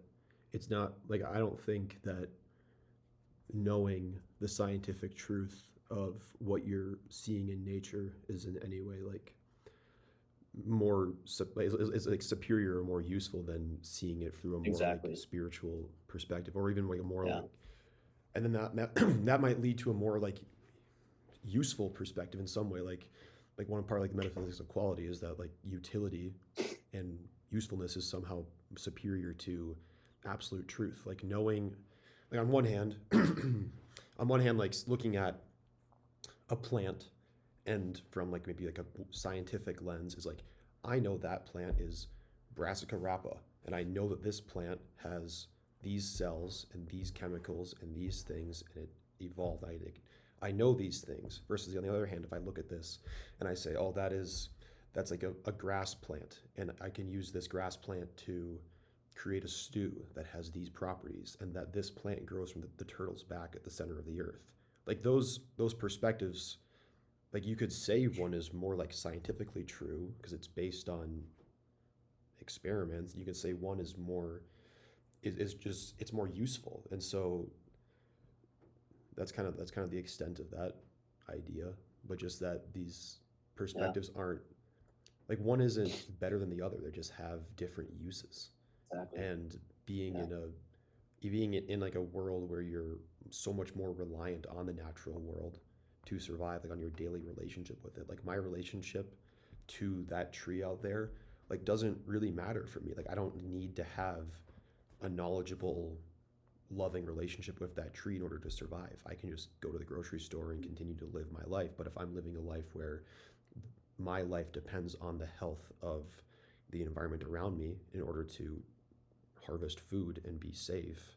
it's not like, I don't think that knowing the scientific truth of what you're seeing in nature is in any way like more is like superior or more useful than seeing it through a more Exactly. like spiritual perspective, or even like a more Yeah. like, and then that that might lead to a more like useful perspective in some way, like one part, like the metaphysics of quality, is that like utility and usefulness is somehow superior to absolute truth. Like knowing, like on one hand like looking at a plant, and from like maybe like a scientific lens, is like, I know that plant is Brassica rapa, and I know that this plant has these cells and these chemicals and these things, and it evolved. I know these things. Versus on the other hand, if I look at this and I say, oh, that's like a grass plant, and I can use this grass plant to create a stew that has these properties, and that this plant grows from the turtle's back at the center of the earth. Like those perspectives, like you could say one is more like scientifically true because it's based on experiments. You could say one is more is just, it's more useful. And so that's kind of the extent of that idea. But just that these perspectives aren't like, one isn't better than the other. They just have different uses. Exactly. And being in like a world where you're so much more reliant on the natural world to survive, like on your daily relationship with it. Like my relationship to that tree out there, like doesn't really matter for me. Like I don't need to have a knowledgeable, loving relationship with that tree in order to survive. I can just go to the grocery store and continue to live my life. But if I'm living a life where my life depends on the health of the environment around me in order to harvest food and be safe,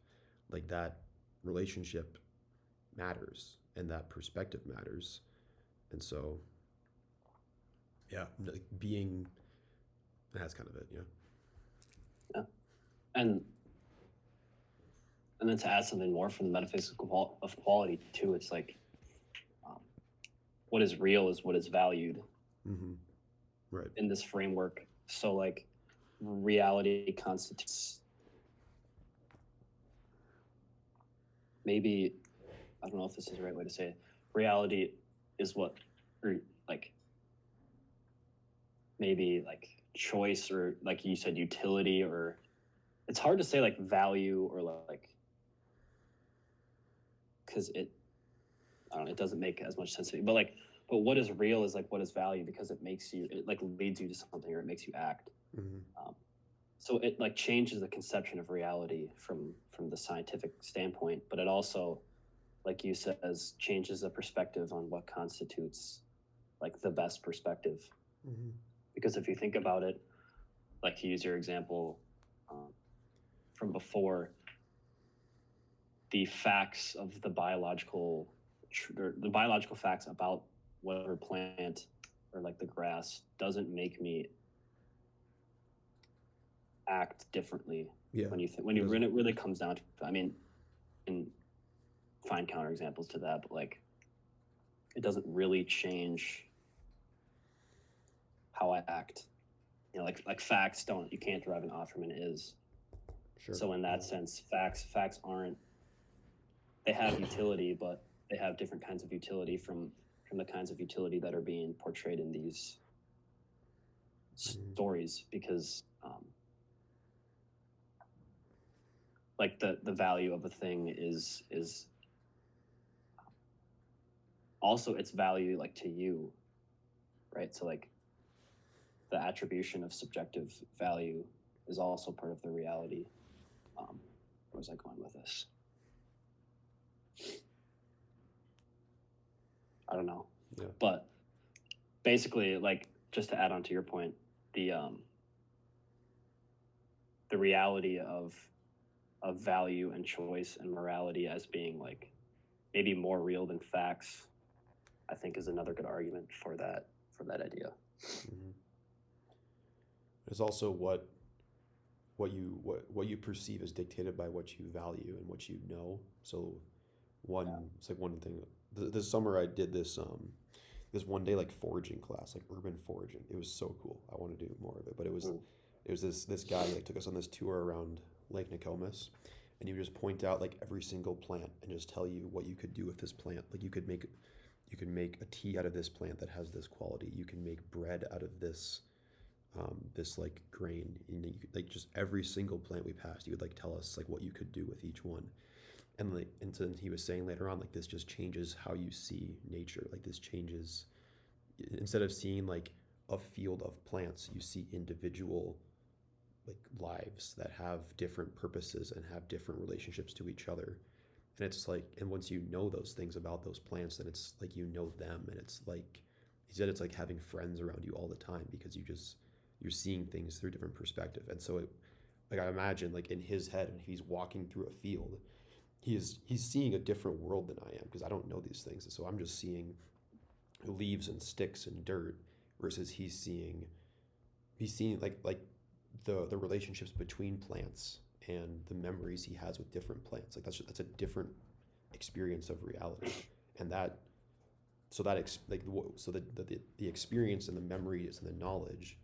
like that relationship matters, and that perspective matters. And so yeah, like being, that's kind of it. Yeah. And then to add something more from the metaphysical of quality too, it's like what is real is what is valued. Mm-hmm. Right. In this framework. So like reality constitutes, maybe, I don't know if this is the right way to say it, reality is what, or like maybe like choice, or like you said, utility, or it's hard to say like value or like, because I don't know, it doesn't make as much sense to me. But what is real is like what is value, because it like leads you to something, or it makes you act. So it like changes the conception of reality from the scientific standpoint, but it also, like you says, changes the perspective on what constitutes like the best perspective. Because if you think about it, like to use your example from before, the facts of the biological facts about whatever plant or like the grass doesn't make me act differently. Yeah. When it really comes down to, I mean, and find counterexamples to that, but like it doesn't really change how I act. You know, like facts you can't derive an ought from an is. Sure. So in that sense, facts aren't, they have utility, but they have different kinds of utility from the kinds of utility that are being portrayed in these stories, because like the value of a thing is also its value like to you, right? So like the attribution of subjective value is also part of the reality. Where was I going with this? I don't know. Yeah. But basically, like, just to add on to your point, the reality of value and choice and morality as being like maybe more real than facts, I think is another good argument for that idea. There's also what you perceive is dictated by what you value and what you know. So it's like one thing. This summer I did this one day like foraging class, like urban foraging. It was so cool. I want to do more of it, but it was this guy like took us on this tour around Lake Nokomis, and he would just point out like every single plant and just tell you what you could do with this plant. Like you could make a tea out of this plant that has this quality. You can make bread out of this like grain. And you could, like, just every single plant we passed, he would like tell us like what you could do with each one. And like, and so he was saying later on, like, this just changes how you see nature. Like this changes, instead of seeing like a field of plants, you see individual like lives that have different purposes and have different relationships to each other. And it's like, and once you know those things about those plants, then it's like you know them. And it's like he said, it's like having friends around you all the time, because you're seeing things through a different perspective. And so like I imagine like in his head, when he's walking through a field, he's seeing a different world than I am, because I don't know these things. And so I'm just seeing leaves and sticks and dirt, versus he's seeing like the relationships between plants and the memories he has with different plants. Like that's a different experience of reality. And the experience and the memories and the knowledge,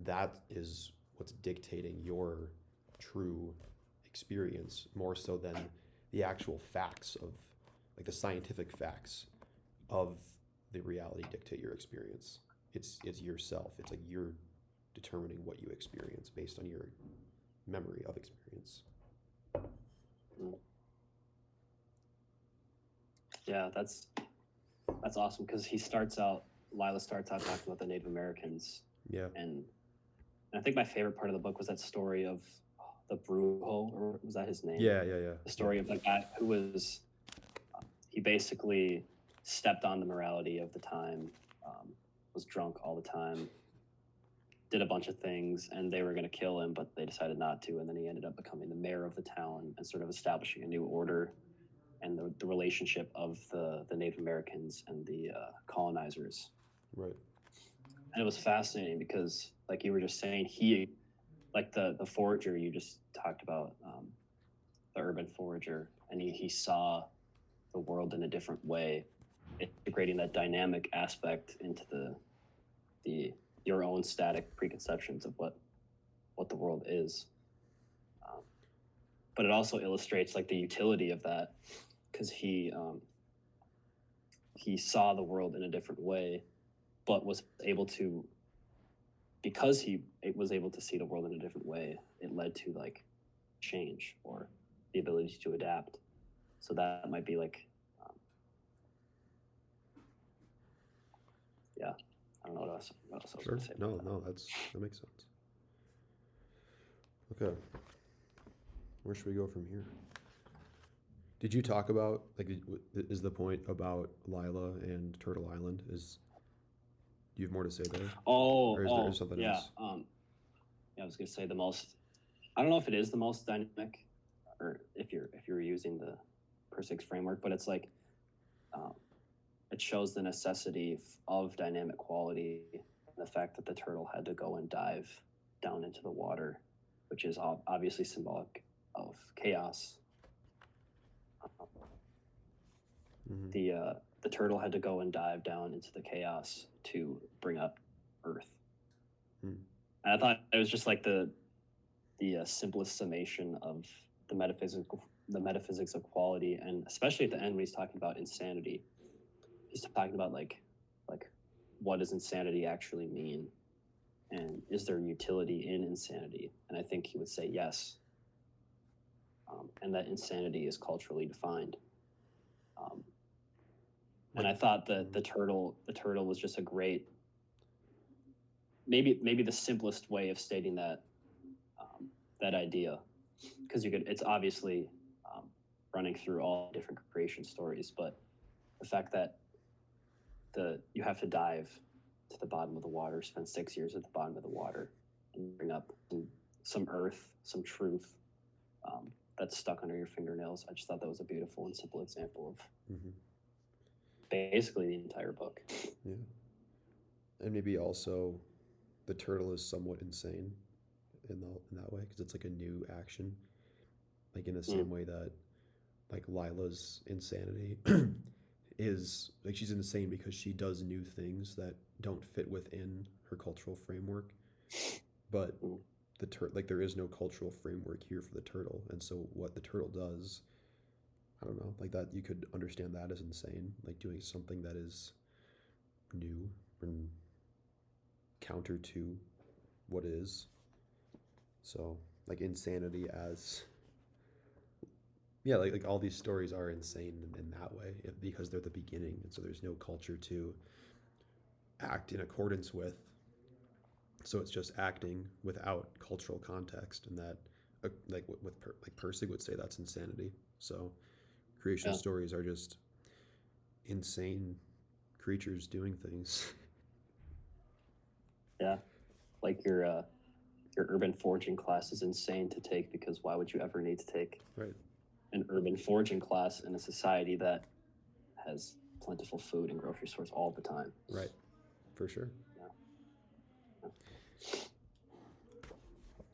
that is what's dictating your true experience, more so than the actual facts of like the scientific facts of the reality dictate your experience. It's yourself. It's like you're determining what you experience based on your memory of experience. Yeah, that's awesome, because Lila starts out talking about the Native Americans. Yeah. And I think my favorite part of the book was that story of the Brujo, or was that his name? Yeah. The story of the guy who was, he basically stepped on the morality of the time, was drunk all the time, did a bunch of things, and they were going to kill him, but they decided not to. And then he ended up becoming the mayor of the town and sort of establishing a new order, and the relationship of the Native Americans and the colonizers. Right. And it was fascinating because, like you were just saying, he, like the forager you just talked about, the urban forager, and he saw the world in a different way, integrating that dynamic aspect into your own static preconceptions of what the world is. But it also illustrates like the utility of that, because he saw the world in a different way, but was able to, because he was able to see the world in a different way, it led to like change or the ability to adapt. So that might be like, yeah, I don't know what else I was Sure. going to say. No, that makes sense. Okay. Where should we go from here? Did you talk about, like, is the point about Lila and Turtle Island? Do you have more to say there? Or is there something Yeah. else? Yeah, I was going to say I don't know if it is the most dynamic, or if you're using the Per-6 framework, but it's like, it shows the necessity of dynamic quality, and the fact that the turtle had to go and dive down into the water, which is obviously symbolic of chaos. Mm-hmm. The turtle had to go and dive down into the chaos to bring up Earth. Hmm. And I thought it was just like the simplest summation of the metaphysics of quality, and especially at the end when he's talking about insanity, he's talking about like what does insanity actually mean, and is there utility in insanity? And I think he would say yes, and that insanity is culturally defined. And I thought that the turtle was just a great, maybe the simplest way of stating that that idea, because it's obviously running through all different creation stories, but the fact that you have to dive to the bottom of the water, spend 6 years at the bottom of the water, and bring up some earth, some truth that's stuck under your fingernails. I just thought that was a beautiful and simple example of basically the entire book. Yeah. And maybe also the turtle is somewhat insane in that way, because it's like a new action, like in the same way that like Lila's insanity is like, she's insane because she does new things that don't fit within her cultural framework, but like there is no cultural framework here for the turtle, and so what the turtle does, I don't know, like that, you could understand that as insane, like doing something that is new and counter to what is. So like insanity as, yeah, like all these stories are insane in that way, because they're the beginning, and so there's no culture to act in accordance with. So it's just acting without cultural context, and that, like Percy would say, that's insanity. So creation stories are just insane creatures doing things. Yeah, like your urban foraging class is insane to take, because why would you ever need to take an urban foraging class in a society that has plentiful food and grocery stores all the time? Right, for sure.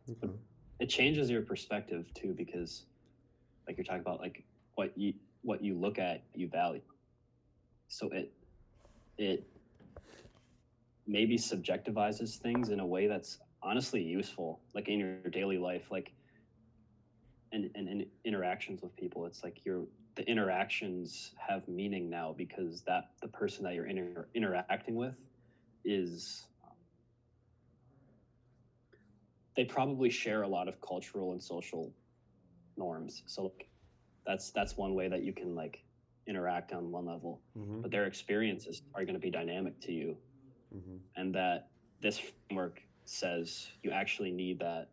Okay. It changes your perspective too, because like you're talking about, like what you look at, you value. So it maybe subjectivizes things in a way that's honestly useful, like in your daily life, like and interactions with people. It's like the interactions have meaning now, because that the person that you're interacting with is, they probably share a lot of cultural and social norms. So like, that's one way that you can like interact on one level, but their experiences are going to be dynamic to you, and that this framework says you actually need that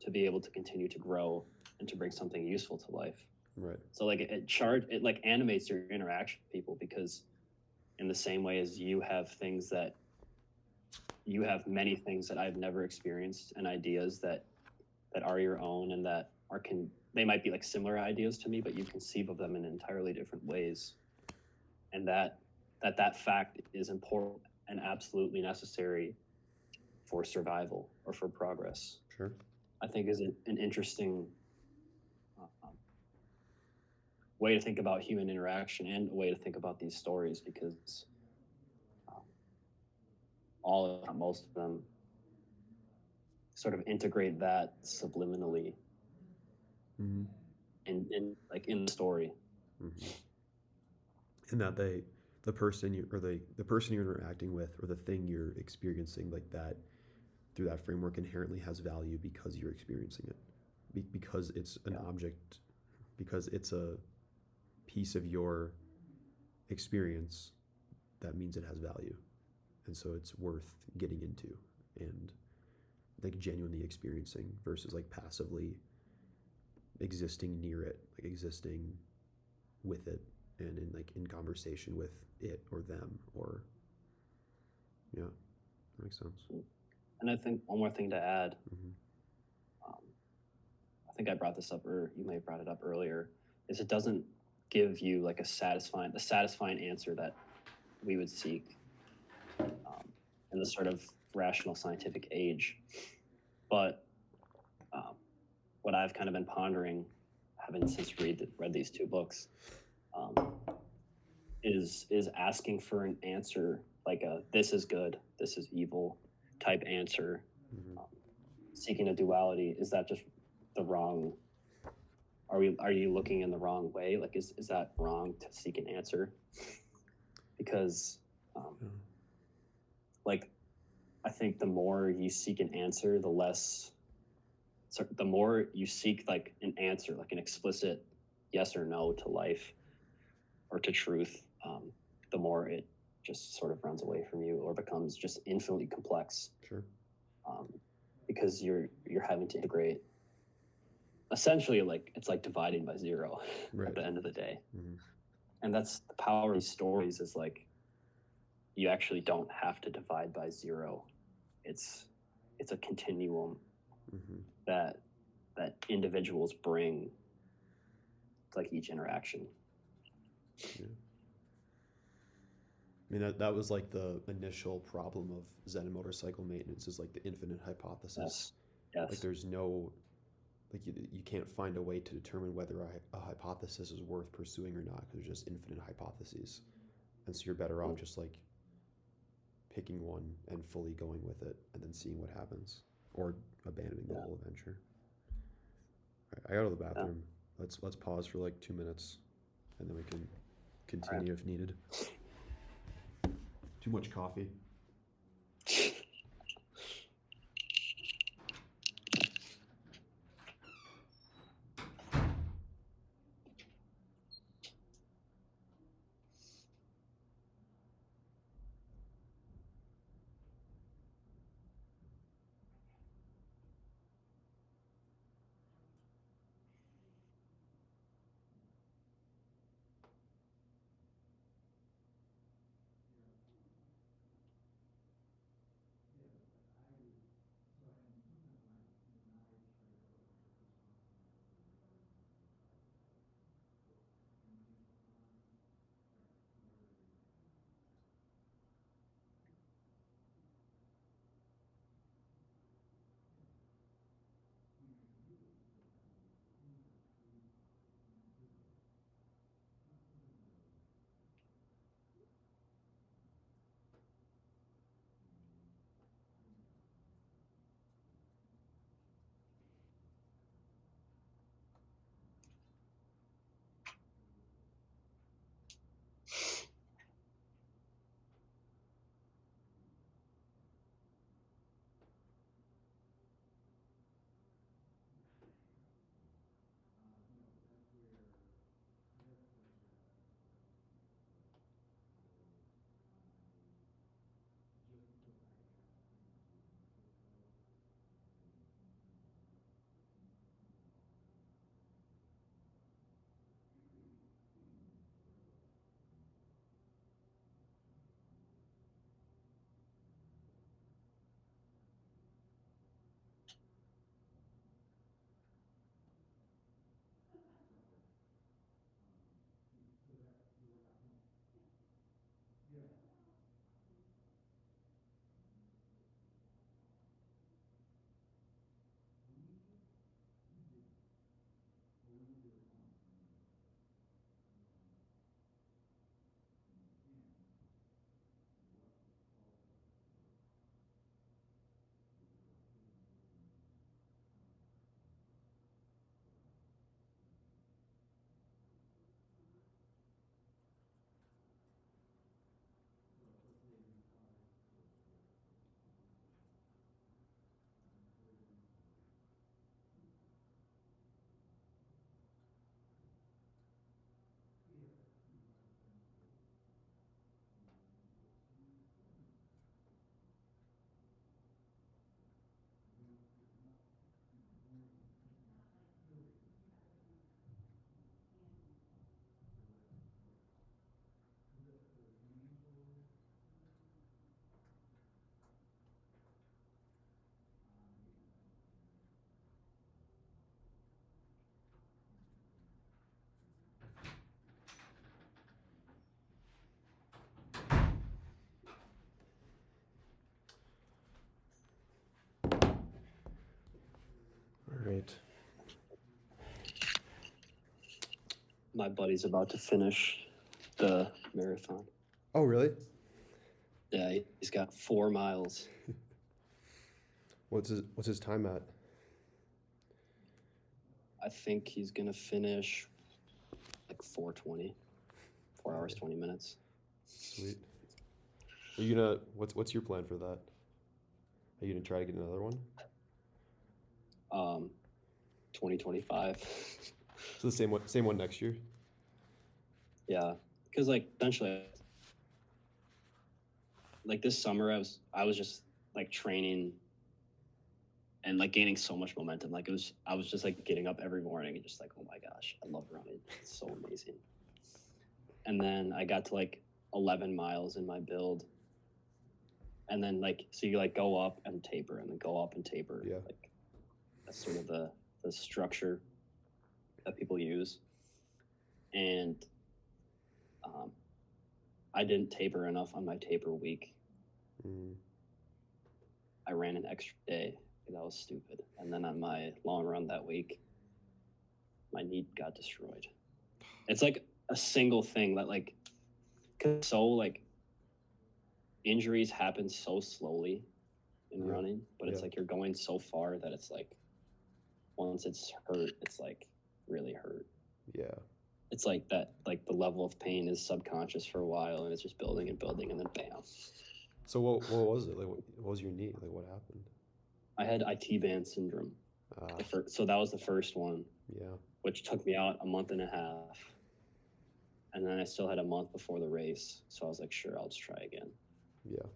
to be able to continue to grow and to bring something useful to life. Right. So like it like animates your interaction with people, because in the same way as you have many things that I've never experienced, and ideas that are your own, and that they might be like similar ideas to me, but you conceive of them in entirely different ways. And that fact is important and absolutely necessary for survival or for progress. Sure. I think is an interesting way to think about human interaction, and a way to think about these stories, because most of them sort of integrate that subliminally in the story. And that the person you're interacting with, or the thing you're experiencing, like that, through that framework, inherently has value because you're experiencing it. because it's an Yeah. object, because it's a piece of your experience, that means it has value. And so it's worth getting into and like genuinely experiencing versus like passively existing near it, like existing with it and in like in conversation with it or them or yeah, that makes sense. And I think one more thing to add, Hmm. um, I think I brought this up, or you may have brought it up earlier, is it doesn't give you like the satisfying answer that we would seek in the sort of rational scientific age. But um, what I've kind of been pondering, having since read these two books, um, is asking for an answer like a "this is good, this is evil" type answer, Hmm. um, seeking a duality. Is that just the wrong? Are you looking in the wrong way? Like, is that wrong to seek an answer? Because, um, Yeah. like, I think the more you seek an answer, the less. So the more you seek like an answer, like an explicit yes or no to life or to truth, the more it just sort of runs away from you or becomes just infinitely complex, Sure. um, because you're having to integrate. Essentially, like it's like dividing by zero at Right. the end of the day, Hmm. and that's the power of these stories. Is like you actually don't have to divide by zero. It's it's a continuum Hmm. that individuals bring to like each interaction. Yeah. I mean that was like the initial problem of Zen motorcycle maintenance is like the infinite hypothesis. Yes. Like Yes. there's no like you can't find a way to determine whether a hypothesis is worth pursuing or not because there's just infinite hypotheses, and so you're better off Mm. just like picking one and fully going with it and then seeing what happens or abandoning the Yeah. whole adventure. All right, I go to the Yeah. bathroom. Let's pause for like 2 minutes and then we can All right. continue if needed. Too much coffee. My buddy's about to finish the marathon. Oh, really? Yeah, he's got 4 miles. What's his time at? I think he's gonna finish like 4:20, 4 hours 20 minutes. Sweet. Are you gonna what's your plan for that? Are you gonna try to get another one? 2025. So the same one next year? Yeah, because like eventually, like this summer, I was just like training and like gaining so much momentum. Like I was just like getting up every morning and just like, oh my gosh, I love running. It's so amazing. And then I got to like 11 miles in my build. And then like, so you like go up and taper and then go up and taper. Yeah. Like that's sort of the structure that people use. And I didn't taper enough on my taper week. Mm. I ran an extra day. That was stupid. And then on my long run that week, my knee got destroyed. It's like a single thing that like, cause so like injuries happen so slowly in Yeah. running, but it's Yeah. like you're going so far that it's like once it's hurt, it's like really hurt. Yeah. It's like that, like the level of pain is subconscious for a while and it's just building and building and then bam. So what was it? Like what was your knee? Like what happened? I had IT band syndrome. So that was the first one. Yeah. Which took me out a month and a half. And then I still had a month before the race. So I was like, sure, I'll just try again. Yeah.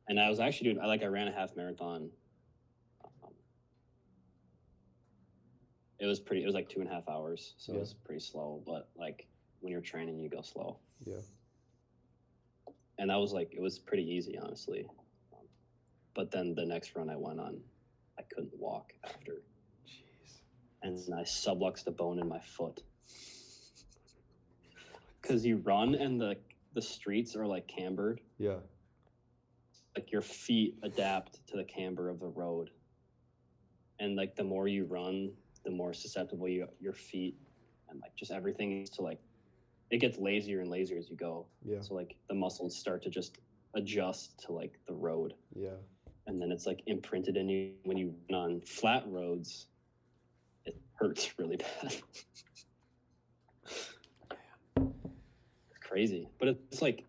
And I was actually doing, I ran a half marathon. It was like 2.5 hours. So Yeah. it was pretty slow. But like when you're training, you go slow. Yeah. And that was like, it was pretty easy, honestly. But then the next run I went on, I couldn't walk after. Jeez. And I subluxed the bone in my foot. Because you run and the streets are like cambered. Yeah. Like your feet adapt to the camber of the road. And like the more you run, the more susceptible your feet and like just everything to like, it gets lazier and lazier as you go. Yeah. So like the muscles start to just adjust to like the road. Yeah. And then it's like imprinted in you. When you run on flat roads, it hurts really bad. It's crazy, but it's like,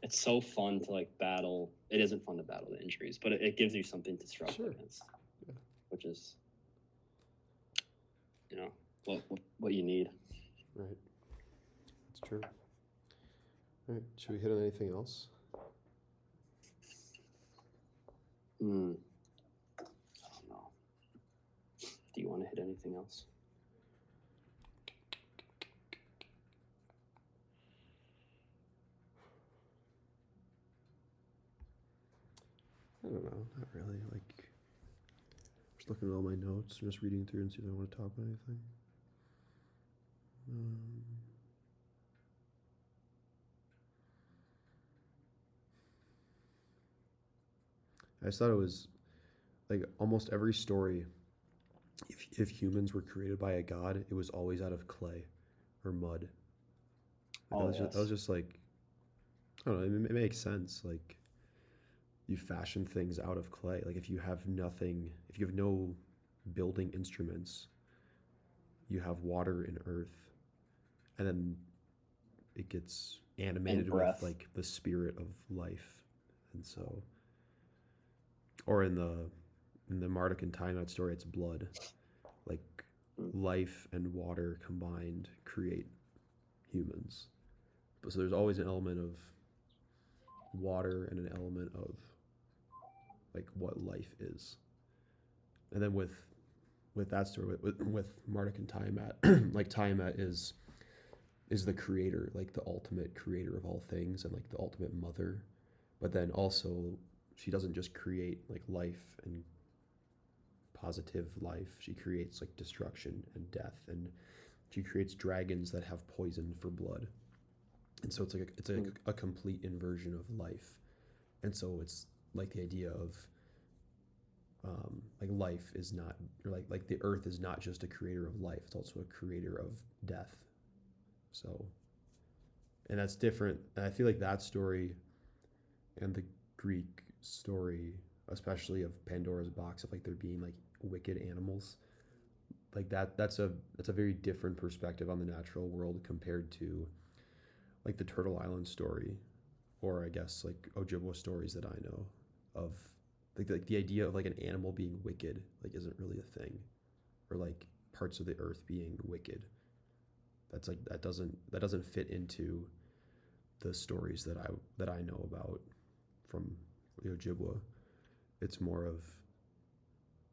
it's so fun to like battle. It isn't fun to battle the injuries, but it gives you something to struggle Sure. against, yeah. Which is, you know, what you need. Right. That's true. All right. Should we hit on anything else? I don't know. Do you want to hit anything else? I don't know. Not really. Like, just looking at all my notes, just reading through and see if I want to talk about anything. I just thought it was like almost every story. If humans were created by a god, it was always out of clay or mud. Like, that was just like, I don't know. It makes sense. Like, you fashion things out of clay. Like if you have nothing, if you have no building instruments, you have water and earth, and then it gets animated with like the spirit of life. And so, or in the Marduk and Tiamat story, it's blood. Like life and water combined create humans. But so there's always an element of water and an element of like what life is. And then with that story, with Marduk and Tiamat, like Tiamat is the creator, like the ultimate creator of all things and like the ultimate mother. But then also she doesn't just create like life and positive life. She creates like destruction and death, and she creates dragons that have poison for blood. And so it's like a complete inversion of life. And so it's like the idea of like life is not, or like the earth is not just a creator of life, it's also a creator of death. So, and that's different. And I feel like that story and the Greek story, especially of Pandora's box, of like there being like wicked animals, like that's a very different perspective on the natural world compared to like the Turtle Island story, or I guess like Ojibwa stories that I know of. Like the idea of like an animal being wicked like isn't really a thing, or like parts of the earth being wicked. That's like that doesn't fit into the stories that I know about from the Ojibwa. It's more of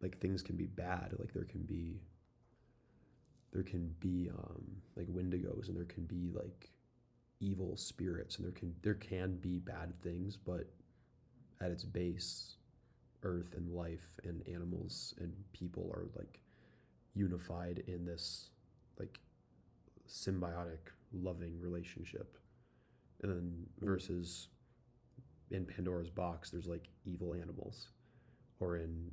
like things can be bad. Like there can be like wendigos, and there can be like evil spirits, and there can be bad things, but at its base, earth and life and animals and people are like unified in this like symbiotic loving relationship. And then versus in Pandora's box there's like evil animals, or in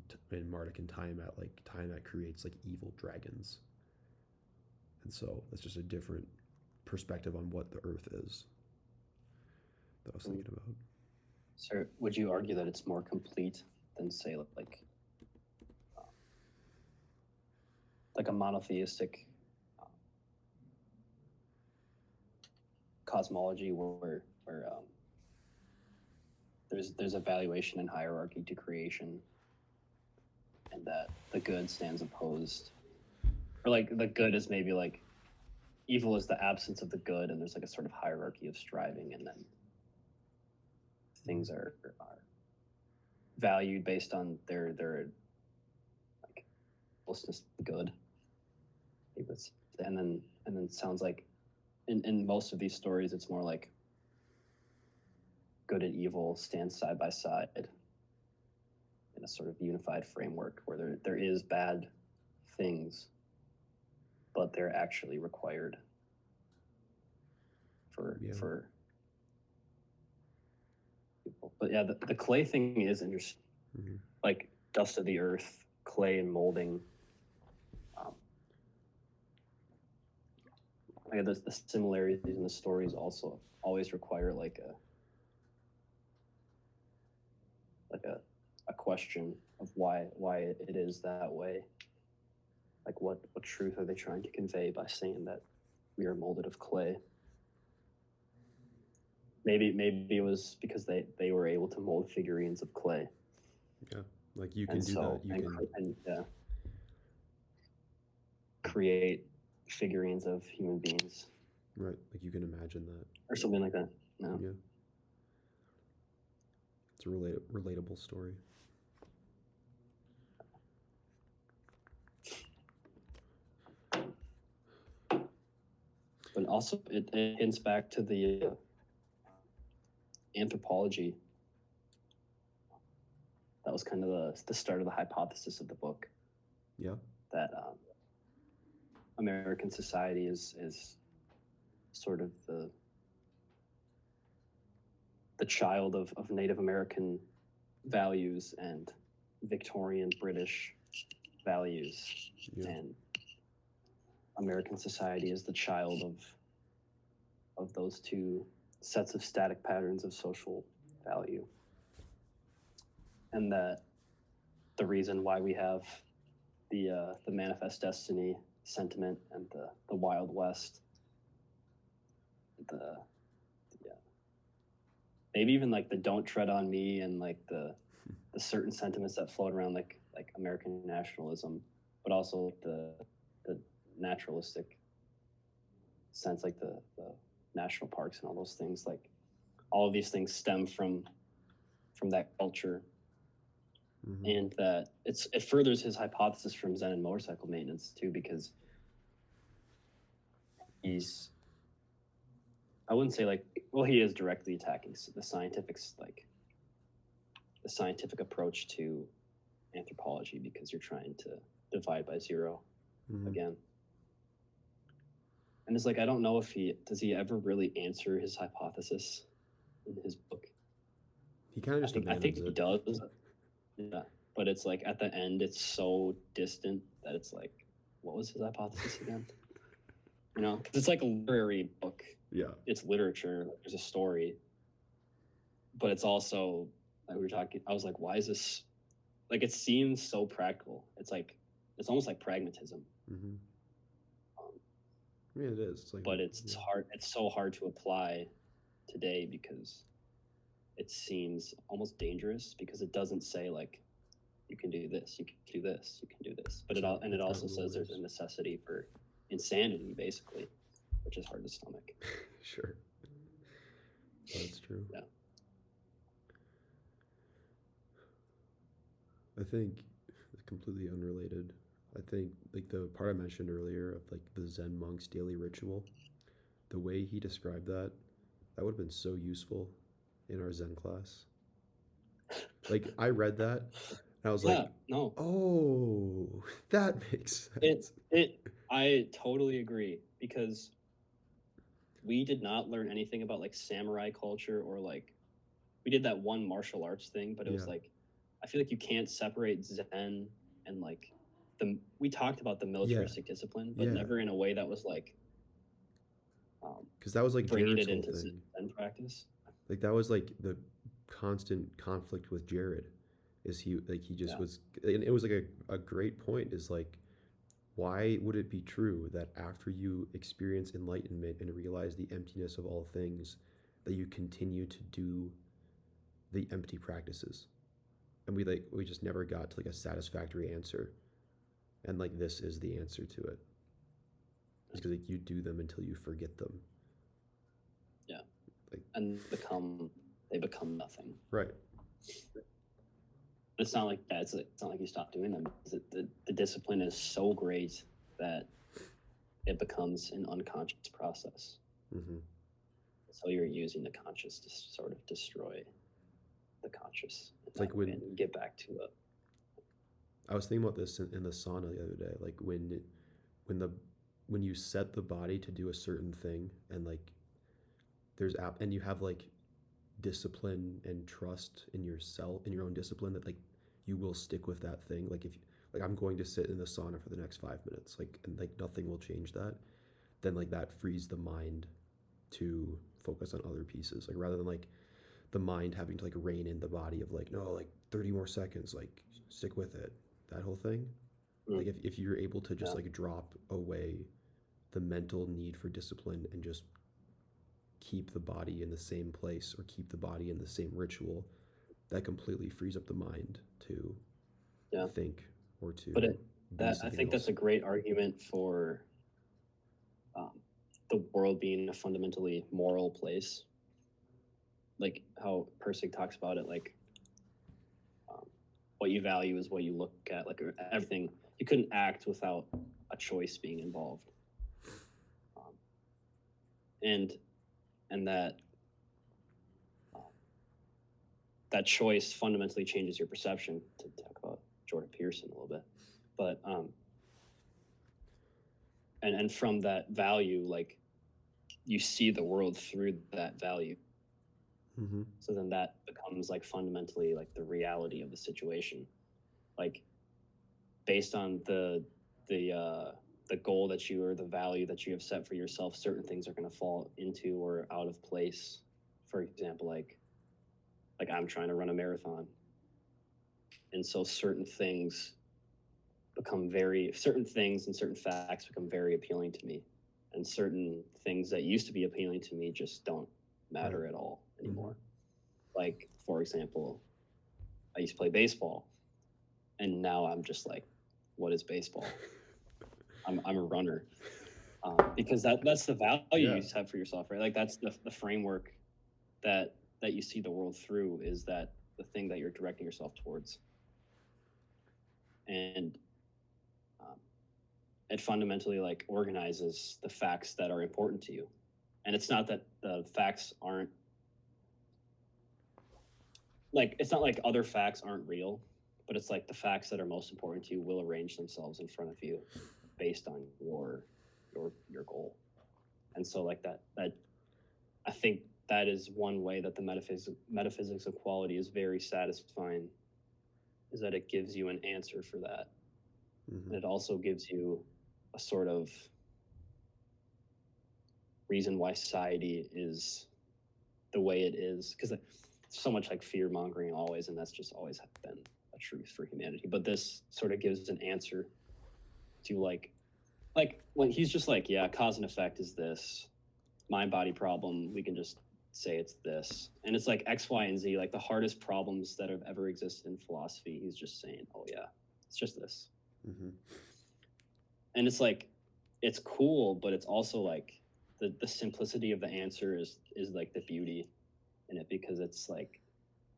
Marduk and Tiamat, like Tiamat creates like evil dragons. And so that's just a different perspective on what the earth is that I was thinking about. So would you argue that it's more complete than, say, like a monotheistic cosmology where there's evaluation and hierarchy to creation, and that the good stands opposed, or like the good is maybe like evil is the absence of the good, and there's like a sort of hierarchy of striving, and then things are valued based on their like closeness to the good. And then it sounds like in most of these stories it's more like good and evil stand side by side in a sort of unified framework where there is bad things, but they're actually required for Yeah. for people. But yeah, the clay thing is interesting. Mm-hmm. Like dust of the earth, clay and molding. Like the similarities in the stories also always require a question of why it is that way. Like what truth are they trying to convey by saying that we are molded of clay? Maybe it was because they were able to mold figurines of clay. Yeah, like you can And do that. so You can. create figurines of human beings Right, like you can imagine that. or something like that. No. Yeah, it's a relatable story. But also it hints back to the anthropology. That was kind of the start of the hypothesis of the book. Yeah. That American society is sort of the child of Native American values and Victorian British values, Yeah. and American society is the child of those two sets of static patterns of social value, and that the reason why we have the manifest destiny sentiment and the Wild West, the maybe even like the "Don't Tread on Me" and like the certain sentiments that float around like American nationalism, but also the naturalistic sense, like the national parks and all those things. Like all of these things stem from that culture, Mm-hmm. and that it furthers his hypothesis from Zen and motorcycle maintenance too, because he's, I wouldn't say like, well, he is directly attacking the scientific approach to anthropology, because you're trying to divide by zero again. And it's like, I don't know if he ever really answer his hypothesis in his book. He kind of just I think abandons he it. does. Yeah. But it's like at the end, it's so distant that it's like, what was his hypothesis again? because it's like a literary book. Yeah. It's literature. There's a story, but it's also like we were talking. I was like, why is this? Like, it seems so practical. It's almost like pragmatism. Mm-hmm. Um, I mean, it is. It's like, but it's hard. It's so hard to apply today because it seems almost dangerous because it doesn't say like you can do this, you can do this, you can do this, but it also says there's a necessity for insanity, basically, which is hard to stomach. Sure. That's true. Yeah. I think completely unrelated. I think like the part I mentioned earlier of like the Zen monk's daily ritual, the way he described that, that would have been so useful in our Zen class. Like I read that and I was like, no, oh, that makes sense. I totally agree because we did not learn anything about like samurai culture or like we did that one martial arts thing, but it was like I feel like you can't separate Zen and like we talked about the militaristic discipline, but never in a way that was like because that was like bringing Jared's it into whole thing. Zen practice. Like that was like the constant conflict with Jared. Is he like he just was, and it was like a great point. Is like, why would it be true that after you experience enlightenment and realize the emptiness of all things, that you continue to do the empty practices? And we just never got to like a satisfactory answer. And like this is the answer to it. It's because like you do them until you forget them. Yeah. And they become nothing. Right. It's not like that. It's not like you stop doing them. The discipline is so great that it becomes an unconscious process. Mm-hmm. So you're using the conscious to sort of destroy the conscious. It's like when you get back to it. I was thinking about this in the sauna the other day. Like when you set the body to do a certain thing, and like and you have like discipline and trust in yourself, in your own discipline, that like you will stick with that thing. Like if like I'm going to sit in the sauna for the next 5 minutes, like, and like nothing will change that, then like that frees the mind to focus on other pieces, like rather than like the mind having to like rein in the body of like, no, like 30 more seconds, like stick with it, that whole thing. Like if you're able to just like drop away the mental need for discipline and just keep the body in the same place or keep the body in the same ritual, that completely frees up the mind to think or to I think that's a great argument for the world being a fundamentally moral place, like how Persic talks about it, like what you value is what you look at, like everything. You couldn't act without a choice being involved, and that that choice fundamentally changes your perception. To talk about Jordan Peterson a little bit, but and from that value, like you see the world through that value. Mm-hmm. So then that becomes like fundamentally like the reality of the situation, like based on the goal that you or the value that you have set for yourself. Certain things are going to fall into or out of place. For example, like I'm trying to run a marathon, and so certain things and certain facts become very appealing to me, and certain things that used to be appealing to me just don't matter at all anymore. Mm-hmm. Like, for example, I used to play baseball, and now I'm just like, what is baseball? I'm a runner, because that's the value you set for yourself, right? Like that's the framework that you see the world through, is that the thing that you're directing yourself towards, and it fundamentally like organizes the facts that are important to you. And it's not that the facts aren't like, it's not like other facts aren't real, but it's like the facts that are most important to you will arrange themselves in front of you based on your goal. And so like that I think that is one way that the metaphysics of quality is very satisfying, is that it gives you an answer for that. Mm-hmm. And it also gives you a sort of reason why society is the way it is, because so much like fear mongering always, and that's just always been a truth for humanity. But this sort of gives an answer to like when he's just like, yeah, cause and effect is this mind body problem. We can just say it's this, and it's like X, Y, and Z, like the hardest problems that have ever existed in philosophy. He's just saying, oh yeah, it's just this. Mm-hmm. And it's like, it's cool, but it's also like the simplicity of the answer is like the beauty in it, because it's like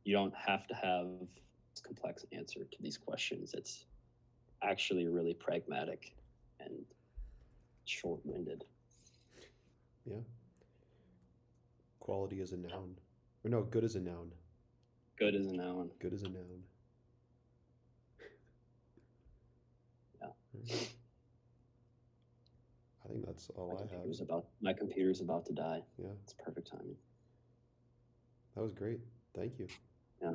you don't have to have a complex answer to these questions. It's actually really pragmatic and short-winded. Yeah. Quality is a noun. Or no, good is a noun. Good is a noun. Good is a noun. Yeah. Right. I think that's all I have. My computer's about to die. Yeah. It's perfect timing. That was great. Thank you. Yeah.